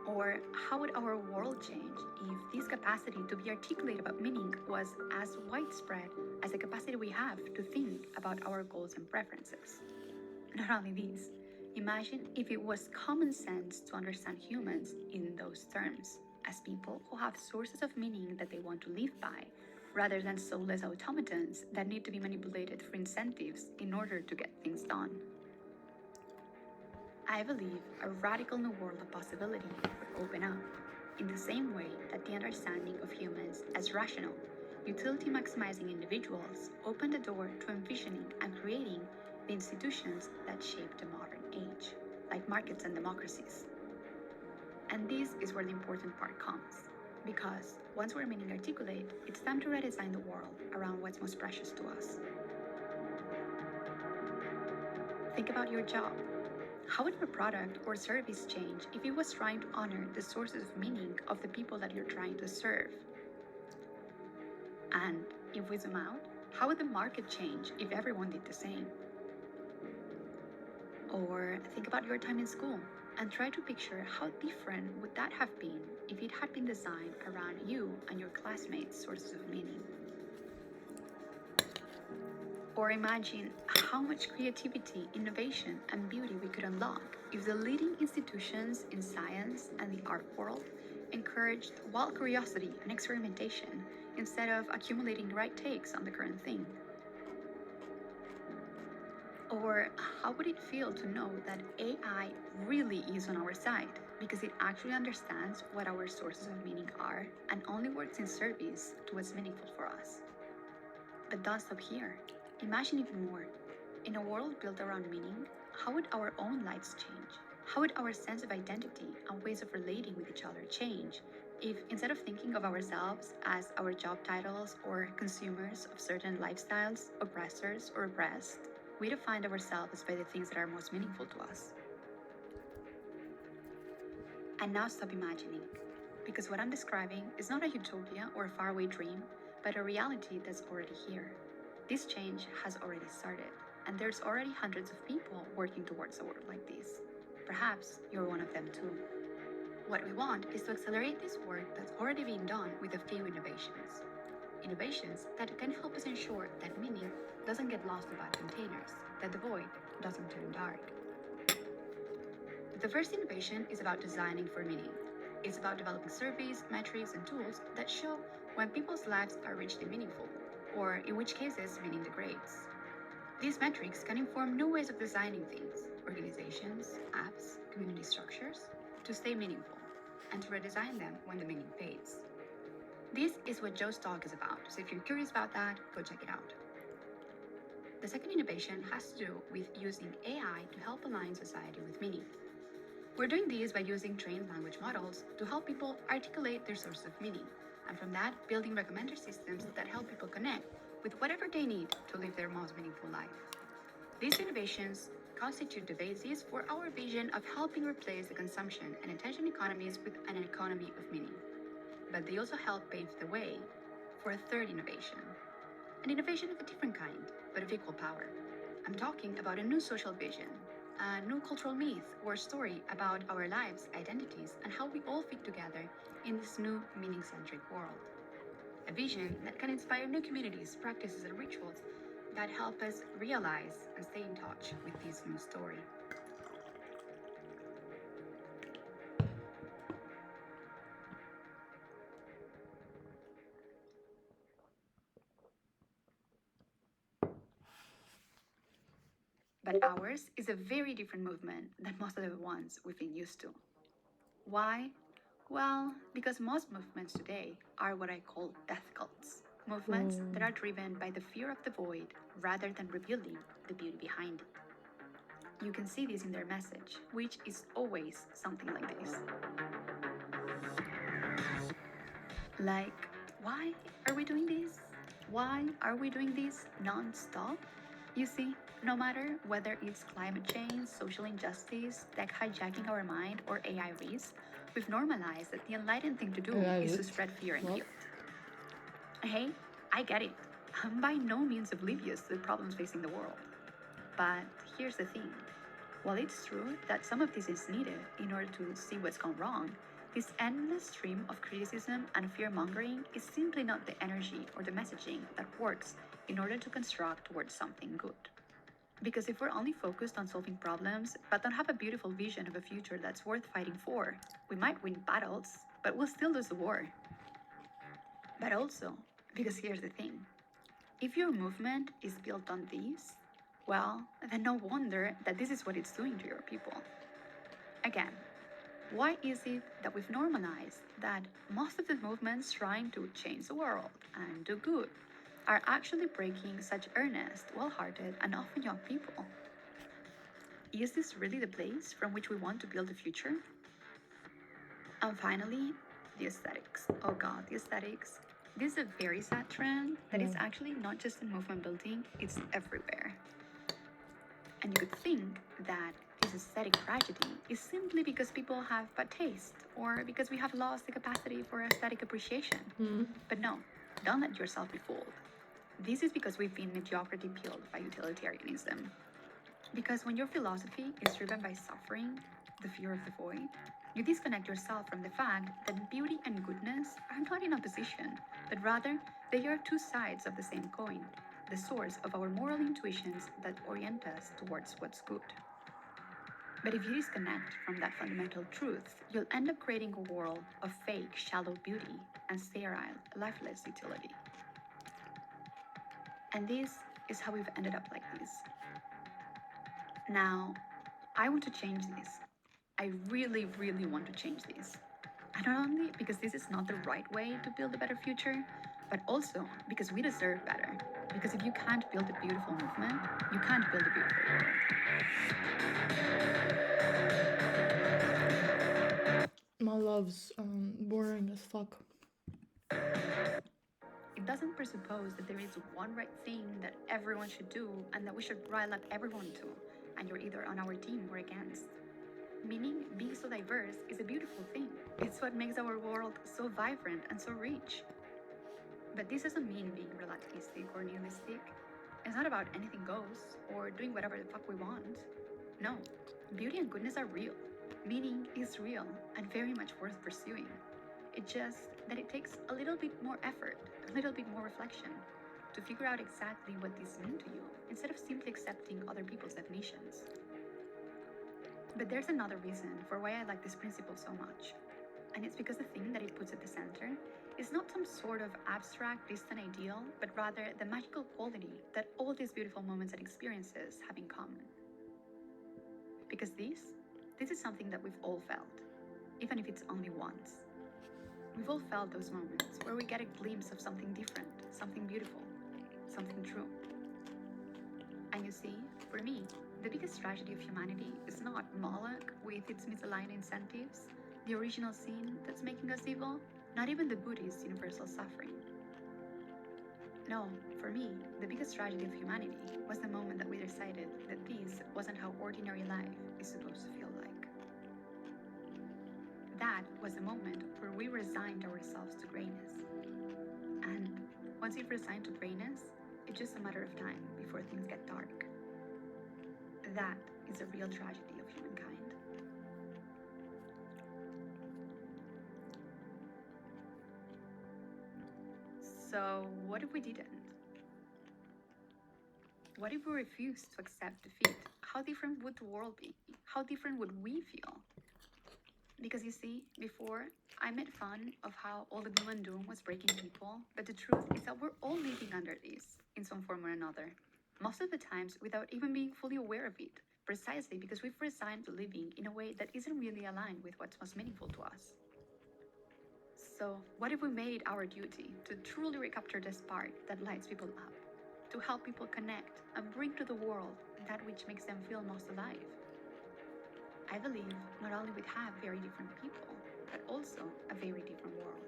Or how would our world change if this capacity to be articulate about meaning was as widespread as the capacity we have to think about our goals and preferences? Not only this, imagine if it was common sense to understand humans in those terms, as people who have sources of meaning that they want to live by, rather than soulless automatons that need to be manipulated for incentives in order to get things done. I believe a radical new world of possibility would open up, in the same way that the understanding of humans as rational, utility maximizing individuals opened the door to envisioning and creating the institutions that shape the modern age, like markets and democracies. And this is where the important part comes, because once we're meaning articulate, it's time to redesign the world around what's most precious to us. Think about your job. How would your product or service change if it was trying to honor the sources of meaning of the people that you're trying to serve? And if we zoom out, how would the market change if everyone did the same? Or think about your time in school and try to picture how different would that have been if it had been designed around you and your classmates' sources of meaning. Or imagine how much creativity, innovation, and beauty we could unlock if the leading institutions in science and the art world encouraged wild curiosity and experimentation instead of accumulating right takes on the current thing. Or how would it feel to know that AI really is on our side because it actually understands what our sources of meaning are and only works in service to what's meaningful for us? But don't stop here. Imagine even more. In a world built around meaning, how would our own lives change? How would our sense of identity and ways of relating with each other change if, instead of thinking of ourselves as our job titles or consumers of certain lifestyles, oppressors or oppressed, we defined ourselves by the things that are most meaningful to us? And now stop imagining, because what I'm describing is not a utopia or a faraway dream, but a reality that's already here. This change has already started, and there's already hundreds of people working towards a world like this. Perhaps you're one of them too. What we want is to accelerate this work that's already being done with a few innovations. Innovations that can help us ensure that meaning doesn't get lost in bad containers, that the void doesn't turn dark. The first innovation is about designing for meaning. It's about developing surveys, metrics, and tools that show when people's lives are richly meaningful, or in which cases meaning degrades. These metrics can inform new ways of designing things, organizations, apps, community structures, to stay meaningful, and to redesign them when the meaning fades. This is what Joe's talk is about, so if you're curious about that, go check it out. The second innovation has to do with using AI to help align society with meaning. We're doing this by using trained language models to help people articulate their sources of meaning, and from that, building recommender systems that help people connect with whatever they need to live their most meaningful life. These innovations constitute the basis for our vision of helping replace the consumption and attention economies with an economy of meaning. But they also help pave the way for a third innovation, an innovation of a different kind, but of equal power. I'm talking about a new social vision, a new cultural myth or story about our lives, identities, and how we all fit together in this new meaning-centric world. A vision that can inspire new communities, practices, and rituals that help us realize and stay in touch with this new story. But ours is a very different movement than most of the ones we've been used to. Why? Well, because most movements today are what I call death cults. Movements that are driven by the fear of the void rather than revealing the beauty behind it. You can see this in their message, which is always something like this. Like, why are we doing this? Why are we doing this non-stop? You see, no matter whether it's climate change, social injustice, tech hijacking our mind, or AI risk, we've normalized that the enlightened thing to do is to spread fear and guilt. Hey, I get it. I'm by no means oblivious to the problems facing the world. But here's the thing. While it's true that some of this is needed in order to see what's gone wrong, this endless stream of criticism and fear-mongering is simply not the energy or the messaging that works in order to construct towards something good. Because if we're only focused on solving problems, but don't have a beautiful vision of a future that's worth fighting for, we might win battles, but we'll still lose the war. But also, because here's the thing, if your movement is built on this, well, then no wonder that this is what it's doing to your people. Again, why is it that we've normalized that most of the movements trying to change the world and do good are actually breaking such earnest, well-hearted, and often young people? Is this really the place from which we want to build the future? And finally, the aesthetics. Oh God, the aesthetics. This is a very sad trend that is actually not just in movement building, it's everywhere. And you could think that this aesthetic tragedy is simply because people have bad taste or because we have lost the capacity for aesthetic appreciation. But no, don't let yourself be fooled. This is because we've been mediocrity peeled by utilitarianism. Because when your philosophy is driven by suffering, the fear of the void, you disconnect yourself from the fact that beauty and goodness are not in opposition, but rather they are two sides of the same coin, the source of our moral intuitions that orient us towards what's good. But if you disconnect from that fundamental truth, you'll end up creating a world of fake, shallow beauty and sterile, lifeless utility. And this is how we've ended up like this. Now, I want to change this. I really, really want to change this. And not only because this is not the right way to build a better future, but also because we deserve better. Because if you can't build a beautiful movement, you can't build a beautiful world. My love's boring as fuck. It doesn't presuppose that there is one right thing that everyone should do and that we should rile up everyone to, and you're either on our team or against. Meaning, being so diverse is a beautiful thing. It's what makes our world so vibrant and so rich. But this doesn't mean being relativistic or nihilistic. It's not about anything goes or doing whatever the fuck we want. No, beauty and goodness are real. Meaning is real and very much worth pursuing. It's just that it takes a little bit more effort, a little bit more reflection to figure out exactly what these mean to you instead of simply accepting other people's definitions. But there's another reason for why I like this principle so much. And it's because the thing that it puts at the center is not some sort of abstract, distant ideal, but rather the magical quality that all these beautiful moments and experiences have in common. Because this is something that we've all felt, even if it's only once. We've all felt those moments where we get a glimpse of something different, something beautiful, something true. And you see, for me, the biggest tragedy of humanity is not Moloch with its misaligned incentives, the original sin that's making us evil, not even the Buddhist universal suffering. No, for me, the biggest tragedy of humanity was the moment that we decided that this wasn't how ordinary life is supposed to feel like. That was the moment where we resigned ourselves to grayness. And once you've resigned to grayness, it's just a matter of time before things get dark. That is a real tragedy of humankind. So, what if we didn't? What if we refused to accept defeat? How different would the world be? How different would we feel? Because you see, before, I made fun of how all the gloom and doom was breaking people, but the truth is that we're all living under this, in some form or another. Most of the times without even being fully aware of it, precisely because we've resigned to living in a way that isn't really aligned with what's most meaningful to us. So, what if we made our duty to truly recapture the spark that lights people up, to help people connect and bring to the world that which makes them feel most alive? I believe not only we'd have very different people, but also a very different world.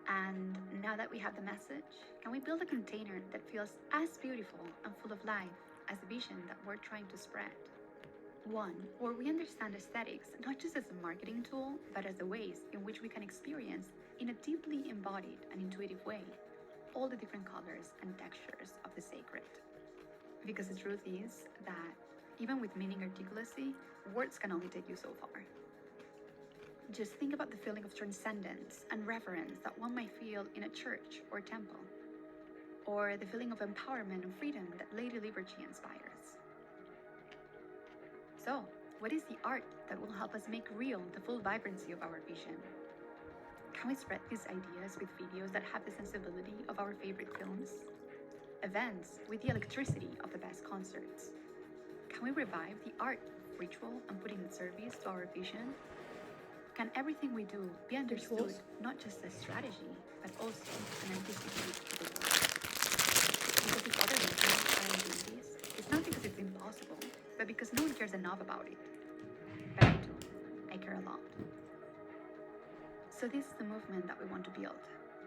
And now that we have the message, can we build a container that feels as beautiful and full of life as the vision that we're trying to spread? One where we understand aesthetics not just as a marketing tool, but as the ways in which we can experience, in a deeply embodied and intuitive way, all the different colors and textures of the sacred. Because the truth is that, even with meaning articulacy, words can only take you so far. Just think about the feeling of transcendence and reverence that one might feel in a church or temple, or the feeling of empowerment and freedom that Lady Liberty inspires. So, what is the art that will help us make real the full vibrancy of our vision? Can we spread these ideas with videos that have the sensibility of our favorite films? Events with the electricity of the best concerts? Can we revive the art of ritual and put in service to our vision? Can everything we do be understood Rituals? not just as strategy, but also an artistic gift to the world? Because if other nations aren't doing this, it's not because it's impossible, but because no one cares enough about it. But I do. I care a lot. So this is the movement that we want to build.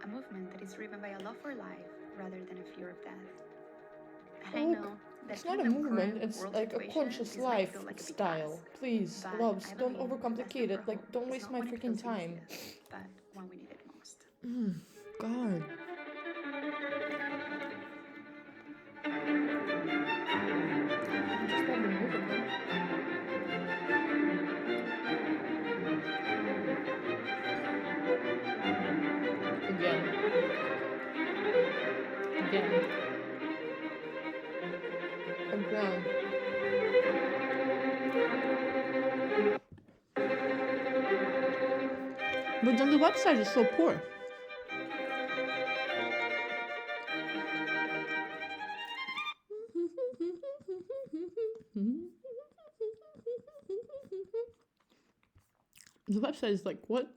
A movement that is driven by a love for life rather than a fear of death. And I Look, know that it's not a given the movement, current it's world like a situation, conscious this might feel life like a big style. ask. Please, But loves, I don't believe overcomplicate that it. Like, hope don't is waste not my when it freaking feels time. easiest, but when we need it most. God. Just not the music, huh? Again. Again. Again. But then the website is so poor. The website is like, what?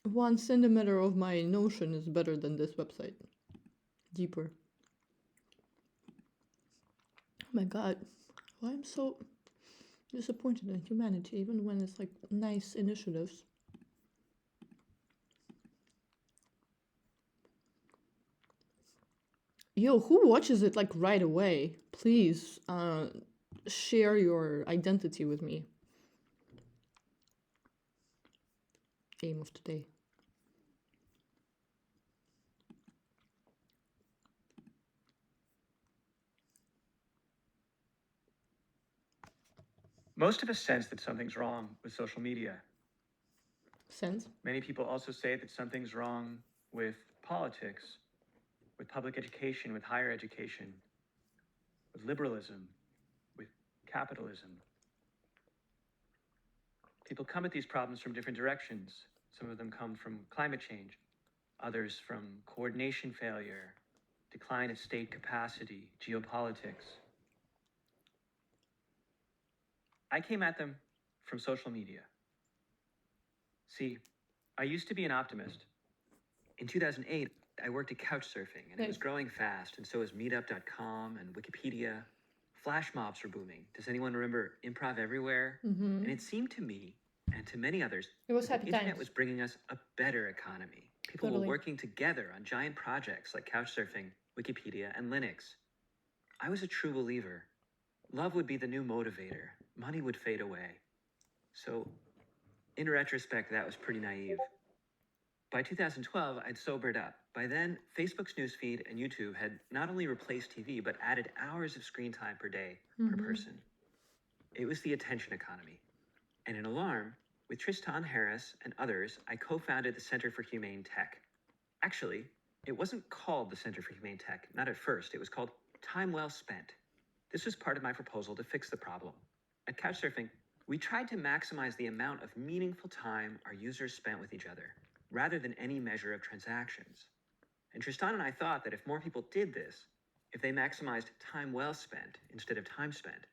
1 centimeter of my Notion is better than this website. Deeper. Oh my god. Why I'm so disappointed in humanity, even when it's like nice initiatives. Yo, who watches it like right away? Please, share your identity with me. Aim of today. Most of us sense that something's wrong with social media. Sense? Many people also say that something's wrong with politics, with public education, with higher education, with liberalism, with capitalism. People come at these problems from different directions. Some of them come from climate change, others from coordination failure, decline of state capacity, geopolitics. I came at them from social media. See, I used to be an optimist. In 2008, I worked at Couchsurfing, and it was Nice. growing fast, and so was Meetup.com and Wikipedia. Flash mobs were booming. Does anyone remember Improv Everywhere? Mm-hmm. And it seemed to me, and to many others, It was that happy the internet times. was bringing us a better economy. People Totally. were working together on giant projects like Couchsurfing, Wikipedia, and Linux. I was a true believer. Love would be the new motivator. Money would fade away. So, in retrospect, that was pretty naive. By 2012, I'd sobered up. By then, Facebook's newsfeed and YouTube had not only replaced TV, but added hours of screen time per day per person. It was the attention economy. And in Alarm, with Tristan Harris and others, I co-founded the Center for Humane Tech. Actually, it wasn't called the Center for Humane Tech, not at first. It was called Time Well Spent. This was part of my proposal to fix the problem. At Couchsurfing, we tried to maximize the amount of meaningful time our users spent with each other, rather than any measure of transactions. And Tristan and I thought that if more people did this, if they maximized time well spent instead of time spent,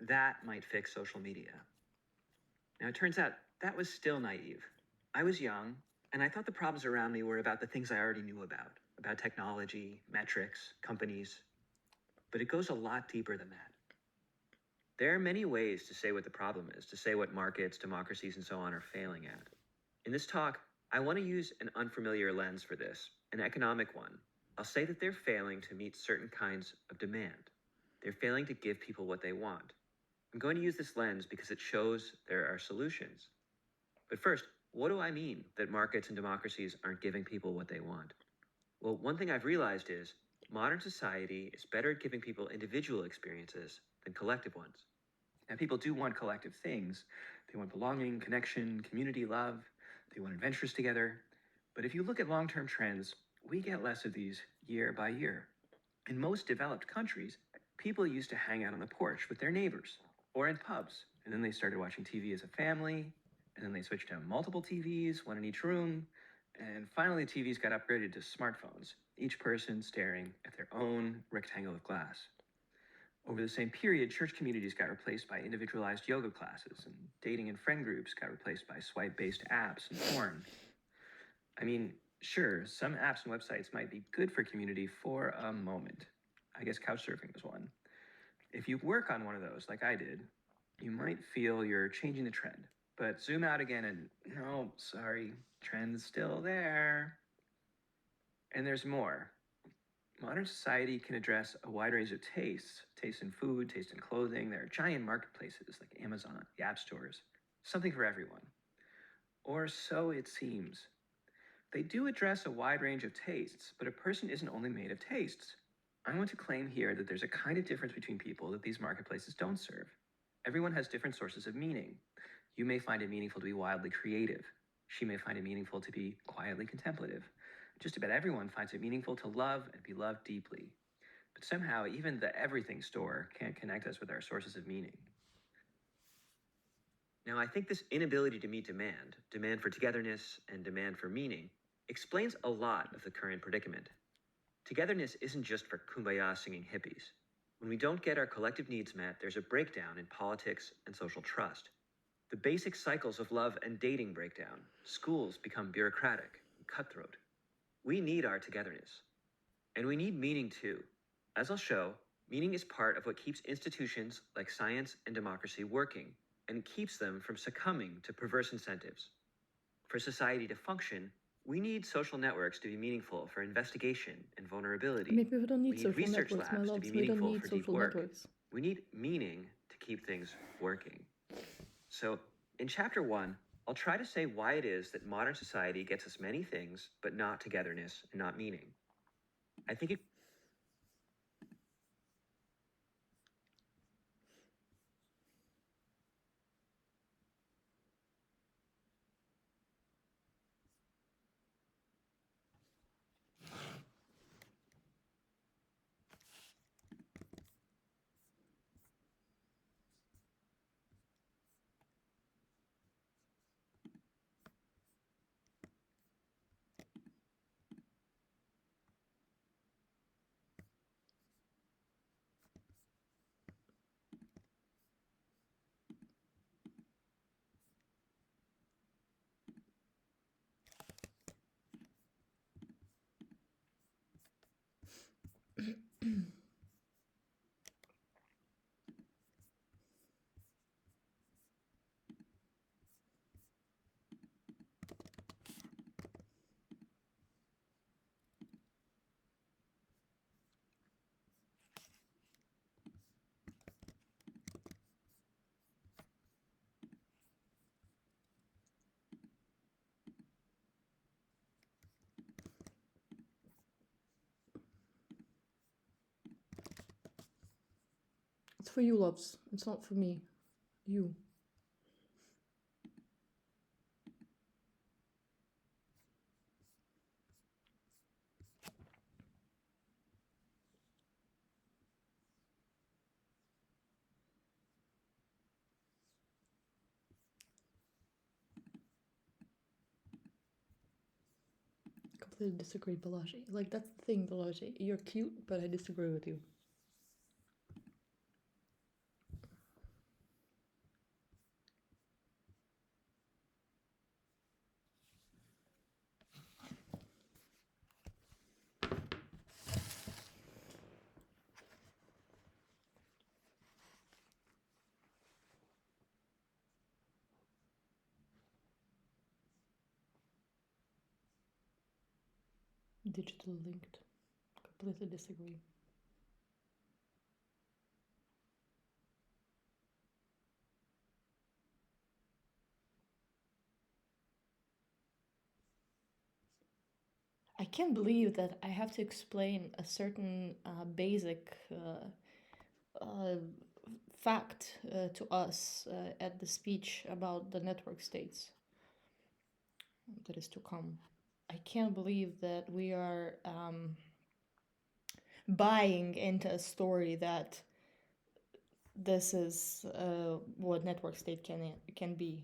that might fix social media. Now, it turns out that was still naive. I was young, and I thought the problems around me were about the things I already knew about technology, metrics, companies. But it goes a lot deeper than that. There are many ways to say what the problem is, to say what markets, democracies, and so on are failing at. In this talk, I want to use an unfamiliar lens for this, an economic one. I'll say that they're failing to meet certain kinds of demand. They're failing to give people what they want. I'm going to use this lens because it shows there are solutions. But first, what do I mean that markets and democracies aren't giving people what they want? Well, one thing I've realized is modern society is better at giving people individual experiences than collective ones. Now, people do want collective things. They want belonging, connection, community, love. They want adventures together. But if you look at long-term trends, we get less of these year by year. In most developed countries, people used to hang out on the porch with their neighbors or in pubs, and then they started watching TV as a family, and then they switched to multiple TVs, one in each room, and finally TVs got upgraded to smartphones, each person staring at their own rectangle of glass. Over the same period, church communities got replaced by individualized yoga classes, and dating and friend groups got replaced by swipe-based apps and porn. I mean, sure, some apps and websites might be good for community for a moment. I guess Couchsurfing was one. If you work on one of those, like I did, you might feel you're changing the trend. But zoom out again and, no, sorry, trend's still there. And there's more. Modern society can address a wide range of tastes in food, taste in clothing. There are giant marketplaces like Amazon, the app stores, something for everyone. Or so it seems. They do address a wide range of tastes, but a person isn't only made of tastes. I want to claim here that there's a kind of difference between people that these marketplaces don't serve. Everyone has different sources of meaning. You may find it meaningful to be wildly creative. She may find it meaningful to be quietly contemplative. Just about everyone finds it meaningful to love and be loved deeply. But somehow, even the everything store can't connect us with our sources of meaning. Now, I think this inability to meet demand for togetherness and demand for meaning, explains a lot of the current predicament. Togetherness isn't just for kumbaya singing hippies. When we don't get our collective needs met, there's a breakdown in politics and social trust. The basic cycles of love and dating break down. Schools become bureaucratic and cutthroat. We need our togetherness. And we need meaning too. As I'll show, meaning is part of what keeps institutions like science and democracy working, and keeps them from succumbing to perverse incentives. For society to function, we need social networks to be meaningful for investigation and vulnerability. Maybe we don't need We need social research networks, my labs to loves. be We don't meaningful need for deep social work. networks. We need meaning to keep things working. So, in chapter 1, I'll try to say why it is that modern society gets us many things, but not togetherness and not meaning. I think it for you, loves. It's not for me. You. Completely disagree, Balaji. Like, that's the thing, Balaji. You're cute, but I disagree with you. Digital linked. Completely disagree. I can't believe that I have to explain a certain basic fact to us at the speech about the network states that is to come. I can't believe that we are buying into a story that this is what network state can be.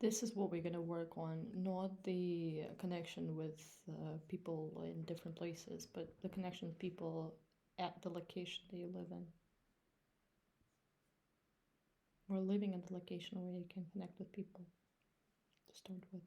This is what we're going to work on, not the connection with people in different places, but the connection with people at the location that you live in. Or living at the location where you can connect with people to start with.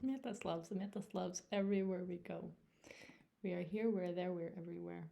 Metas loves everywhere we go. We are here, we're there, we're everywhere.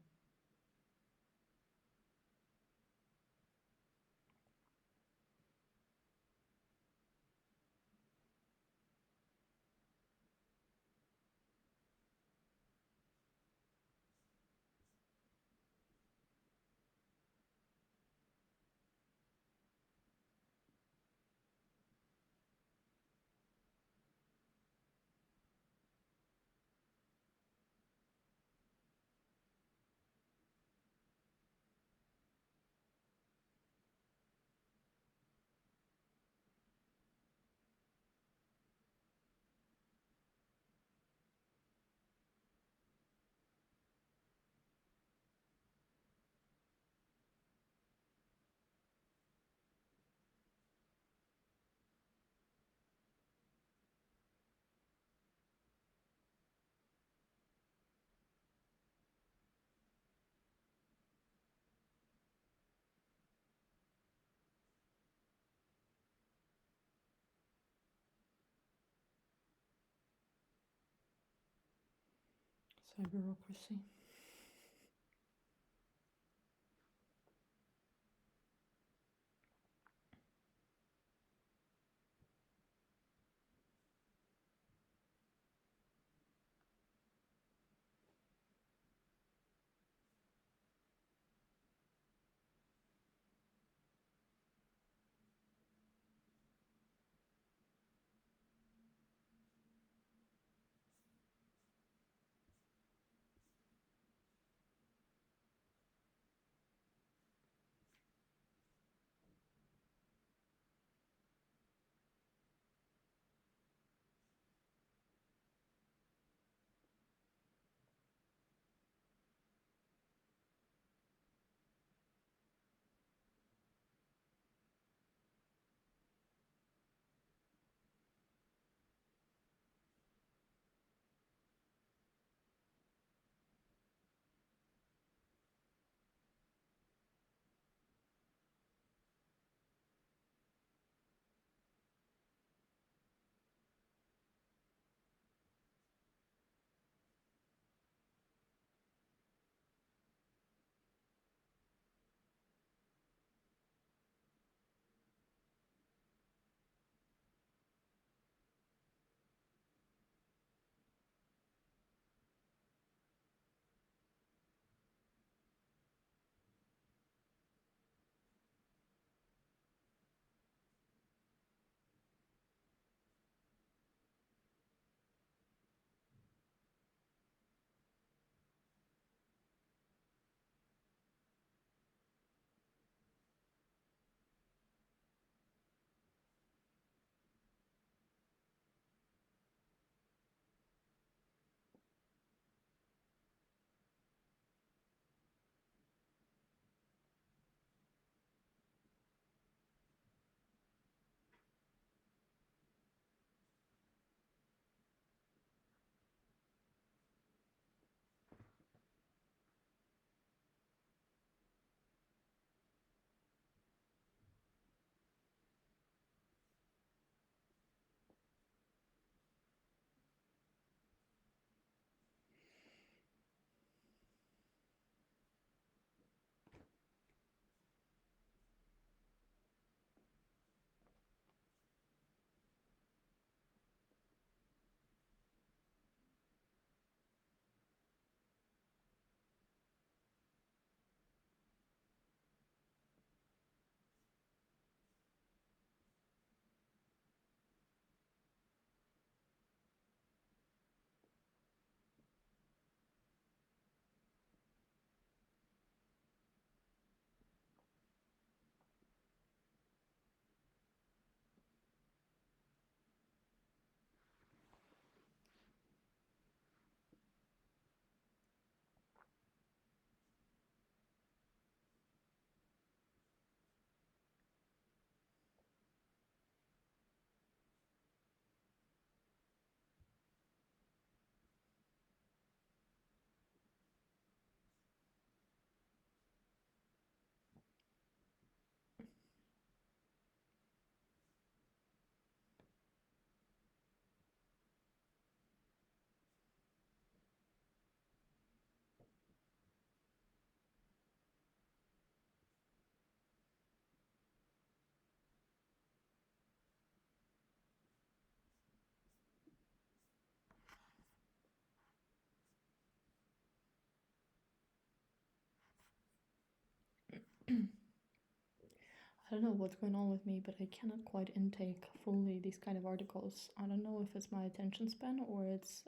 Cyberocracy. I don't know what's going on with me, but I cannot quite intake fully these kind of articles. I don't know if it's my attention span or it's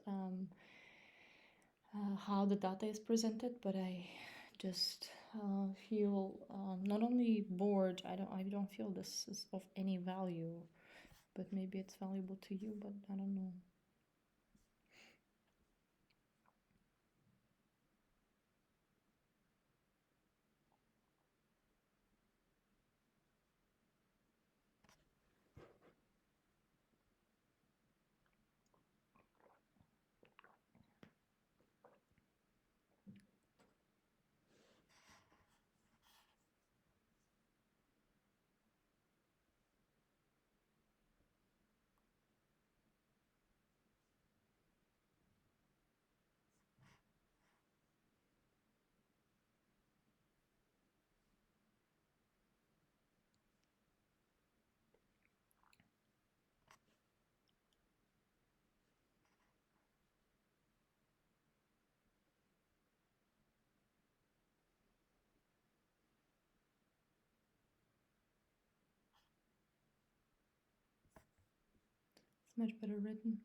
how the data is presented, but I just feel not only bored. I don't feel this is of any value, but maybe it's valuable to you. But I don't know. It's much better written.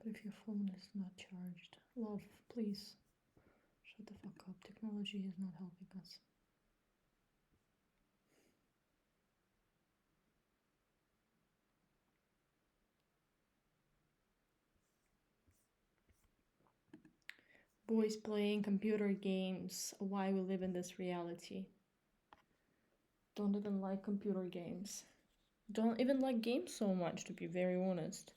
What if your phone is not charged? Love, please. Shut the fuck up. Technology is not helping us. Boys playing computer games. Why we live in this reality. Don't even like computer games. Don't even like games so much, to be very honest.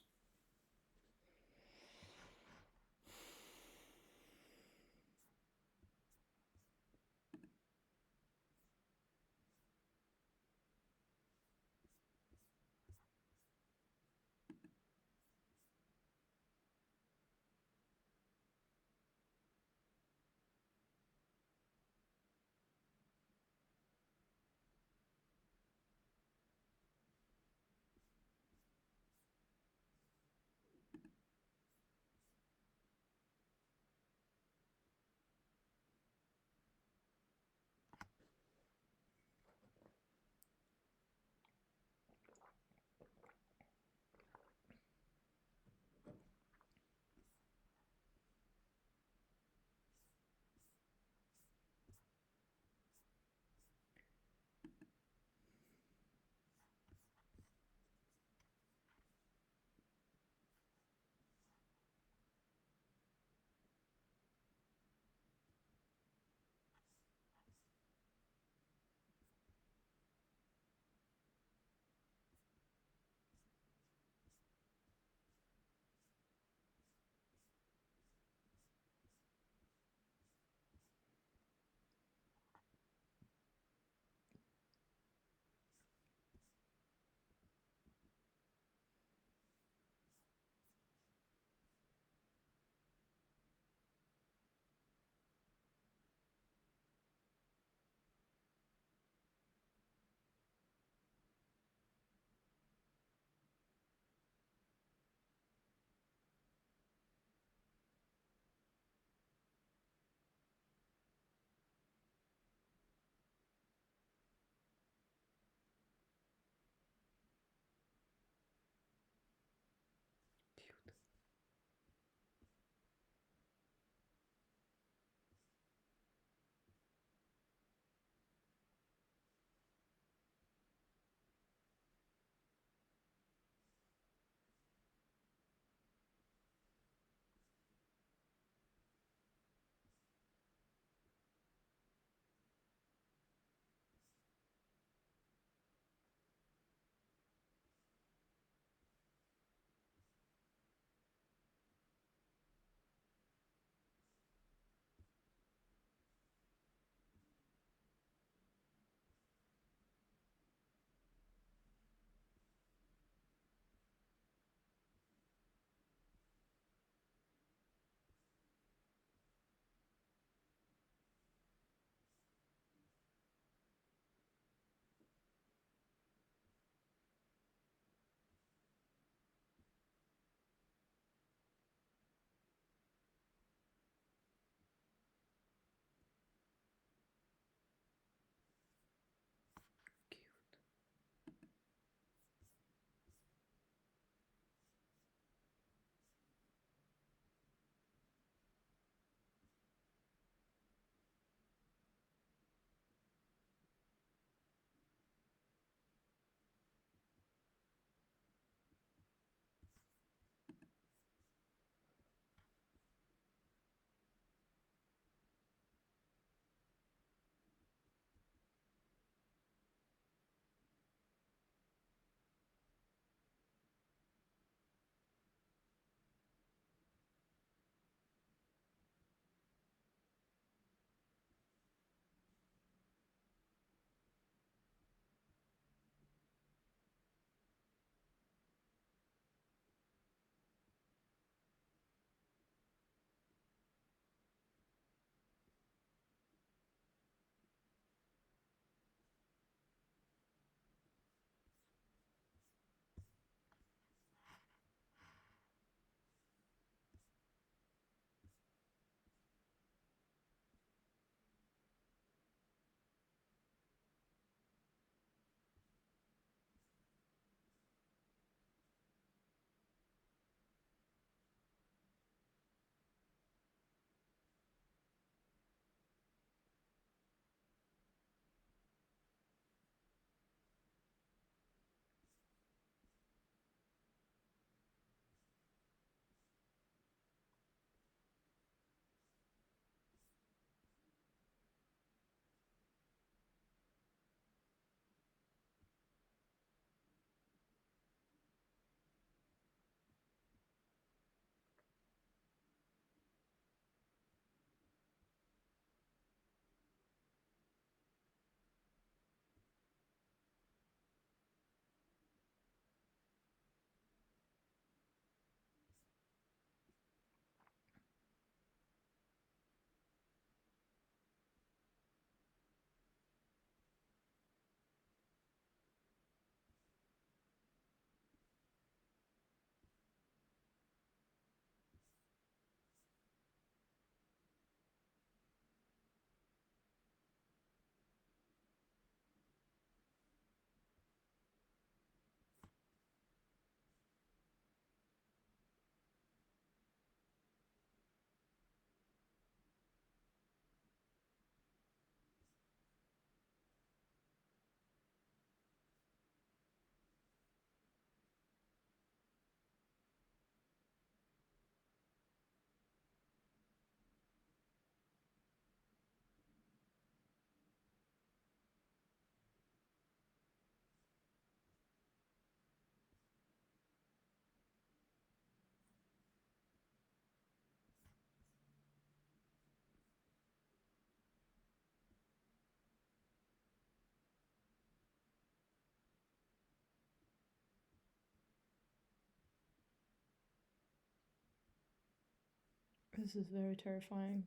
This is very terrifying.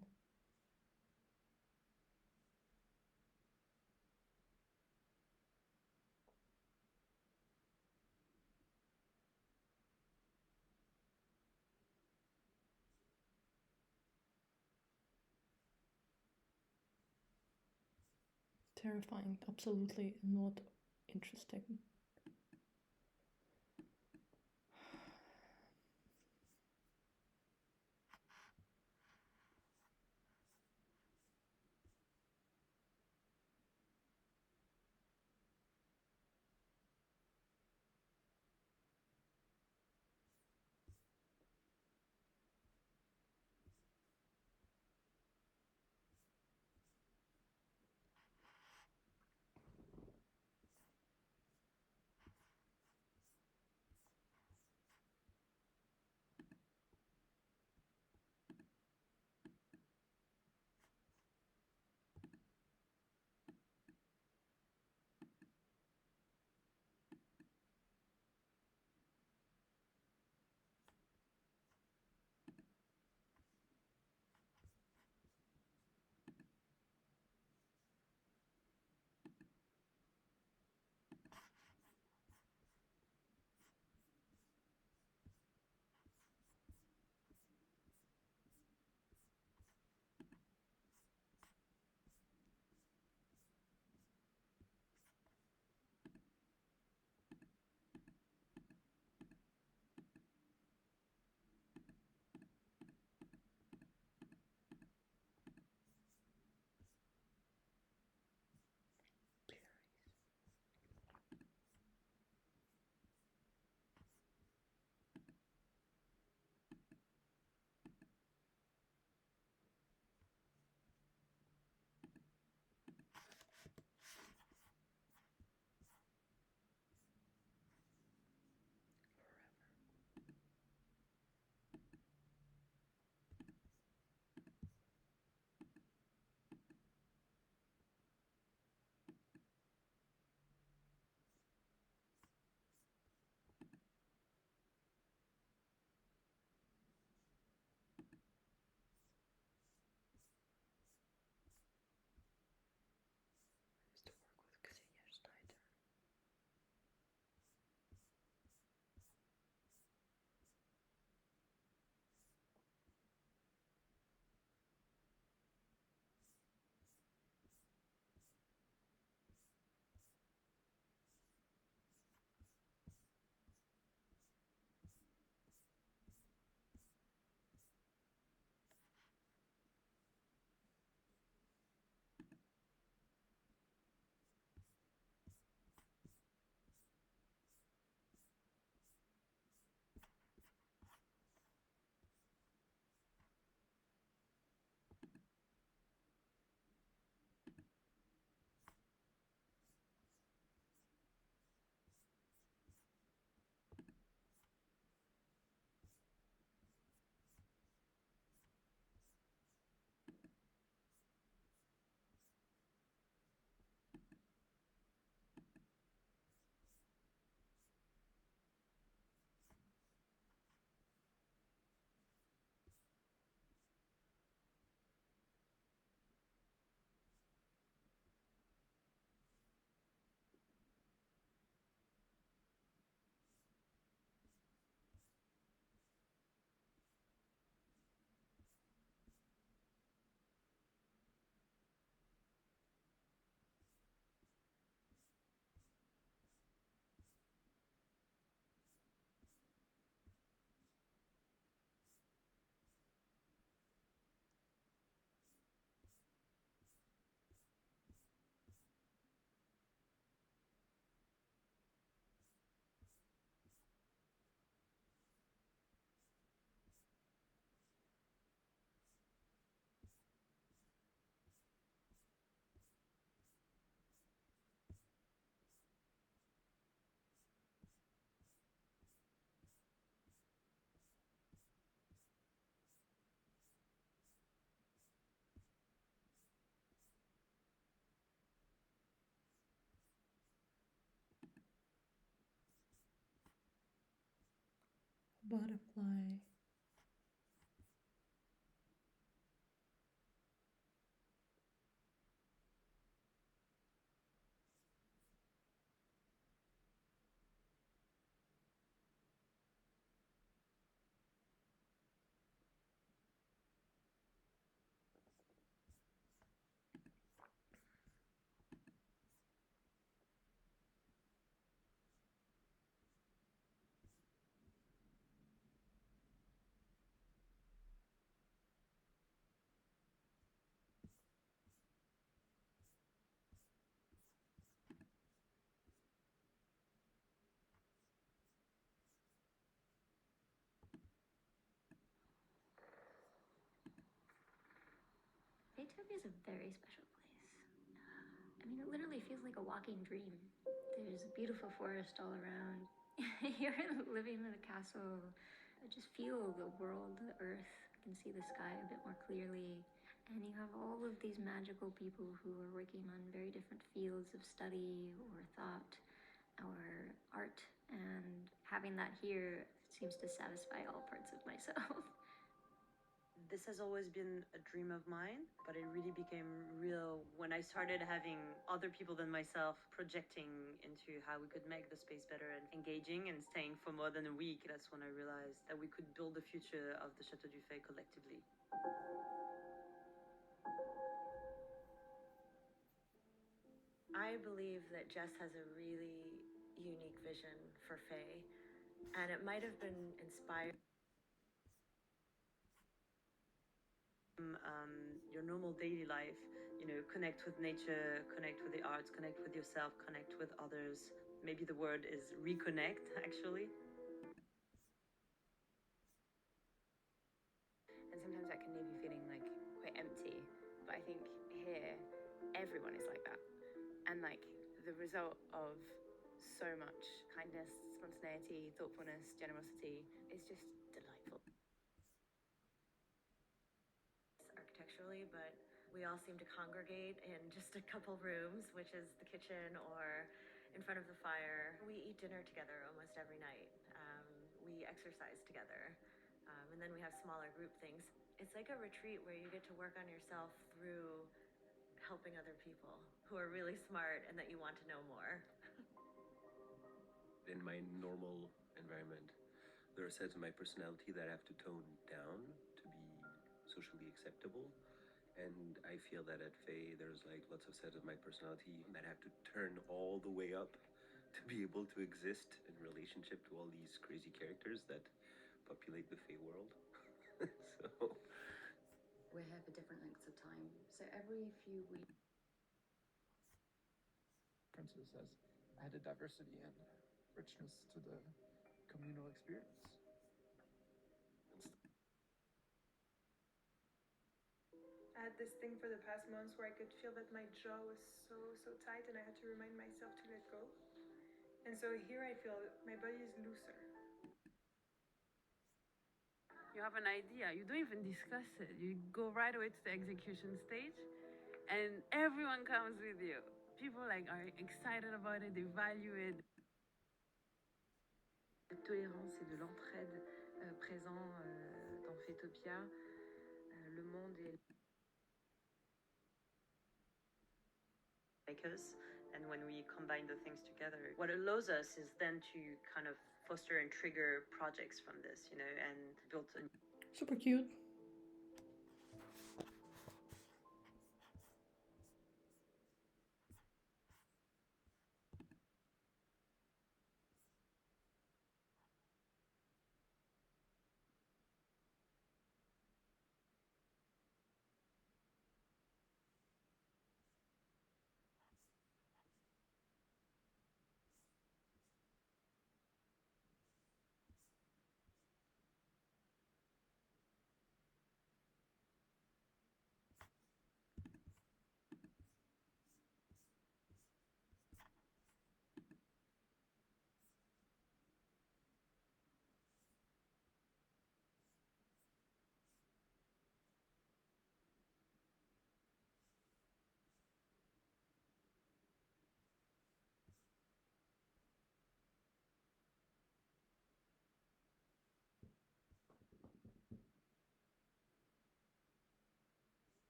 Terrifying, absolutely not interesting. I used to work with Ksenia Schneider. Butterfly. Faytopia is a very special place. I mean, it literally feels like a walking dream. There's a beautiful forest all around. You're living in a castle. I just feel the world, the earth. I can see the sky a bit more clearly. And you have all of these magical people who are working on very different fields of study or thought or art. And having that here seems to satisfy all parts of myself. This has always been a dream of mine, but it really became real when I started having other people than myself projecting into how we could make the space better and engaging and staying for more than a week. That's when I realized that we could build the future of the Chateau du Fay collectively. I believe that Jess has a really unique vision for Fay, and it might have been inspired your normal daily life, you know, connect with nature, connect with the arts, connect with yourself, connect with others. Maybe the word is reconnect, actually. And sometimes that can leave you feeling like quite empty. But I think here, everyone is like that. And like the result of so much kindness, spontaneity, thoughtfulness, generosity is just delightful. Architecturally, but we all seem to congregate in just a couple rooms, which is the kitchen or in front of the fire. We eat dinner together almost every night. We exercise together. And then we have smaller group things. It's like a retreat where you get to work on yourself through helping other people who are really smart and that you want to know more. In my normal environment, there are sides of my personality that I have to tone down to be socially acceptable. And I feel that at Faye, there's like lots of sides of my personality that I have to turn all the way up to be able to exist in relationship to all these crazy characters that populate the Faye world. So we're here for different lengths of time. So every few weeks. Differences has added diversity and richness to the communal experience. I had this thing for the past months where I could feel that my jaw was so tight and I had to remind myself to let go. And so here I feel my body is looser. You have an idea, you don't even discuss it. You go right away to the execution stage and everyone comes with you. People like are excited about it, they value it. La tolérance et de l'entraide présent dans Faytopia. Le monde est makers, and when we combine the things together, what allows us is then to kind of foster and trigger projects from this, you know, and build a Super cute.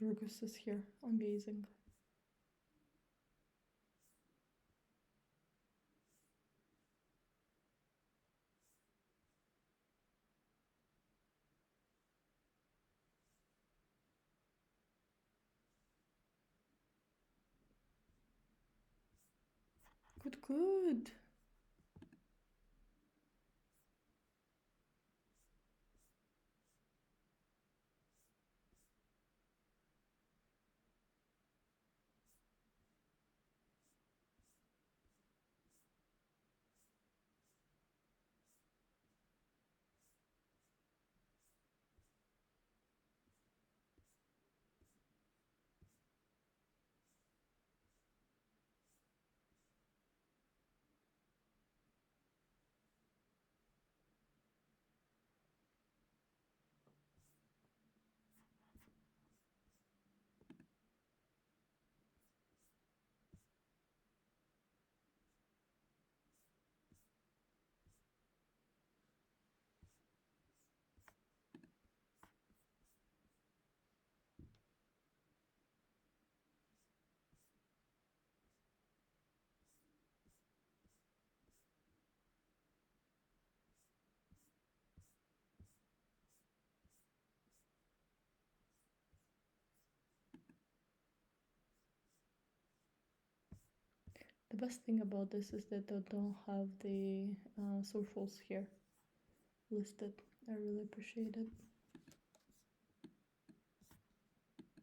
Jurgis is here. Amazing. Good. The best thing about this is that they don't have the socials here listed. I really appreciate it.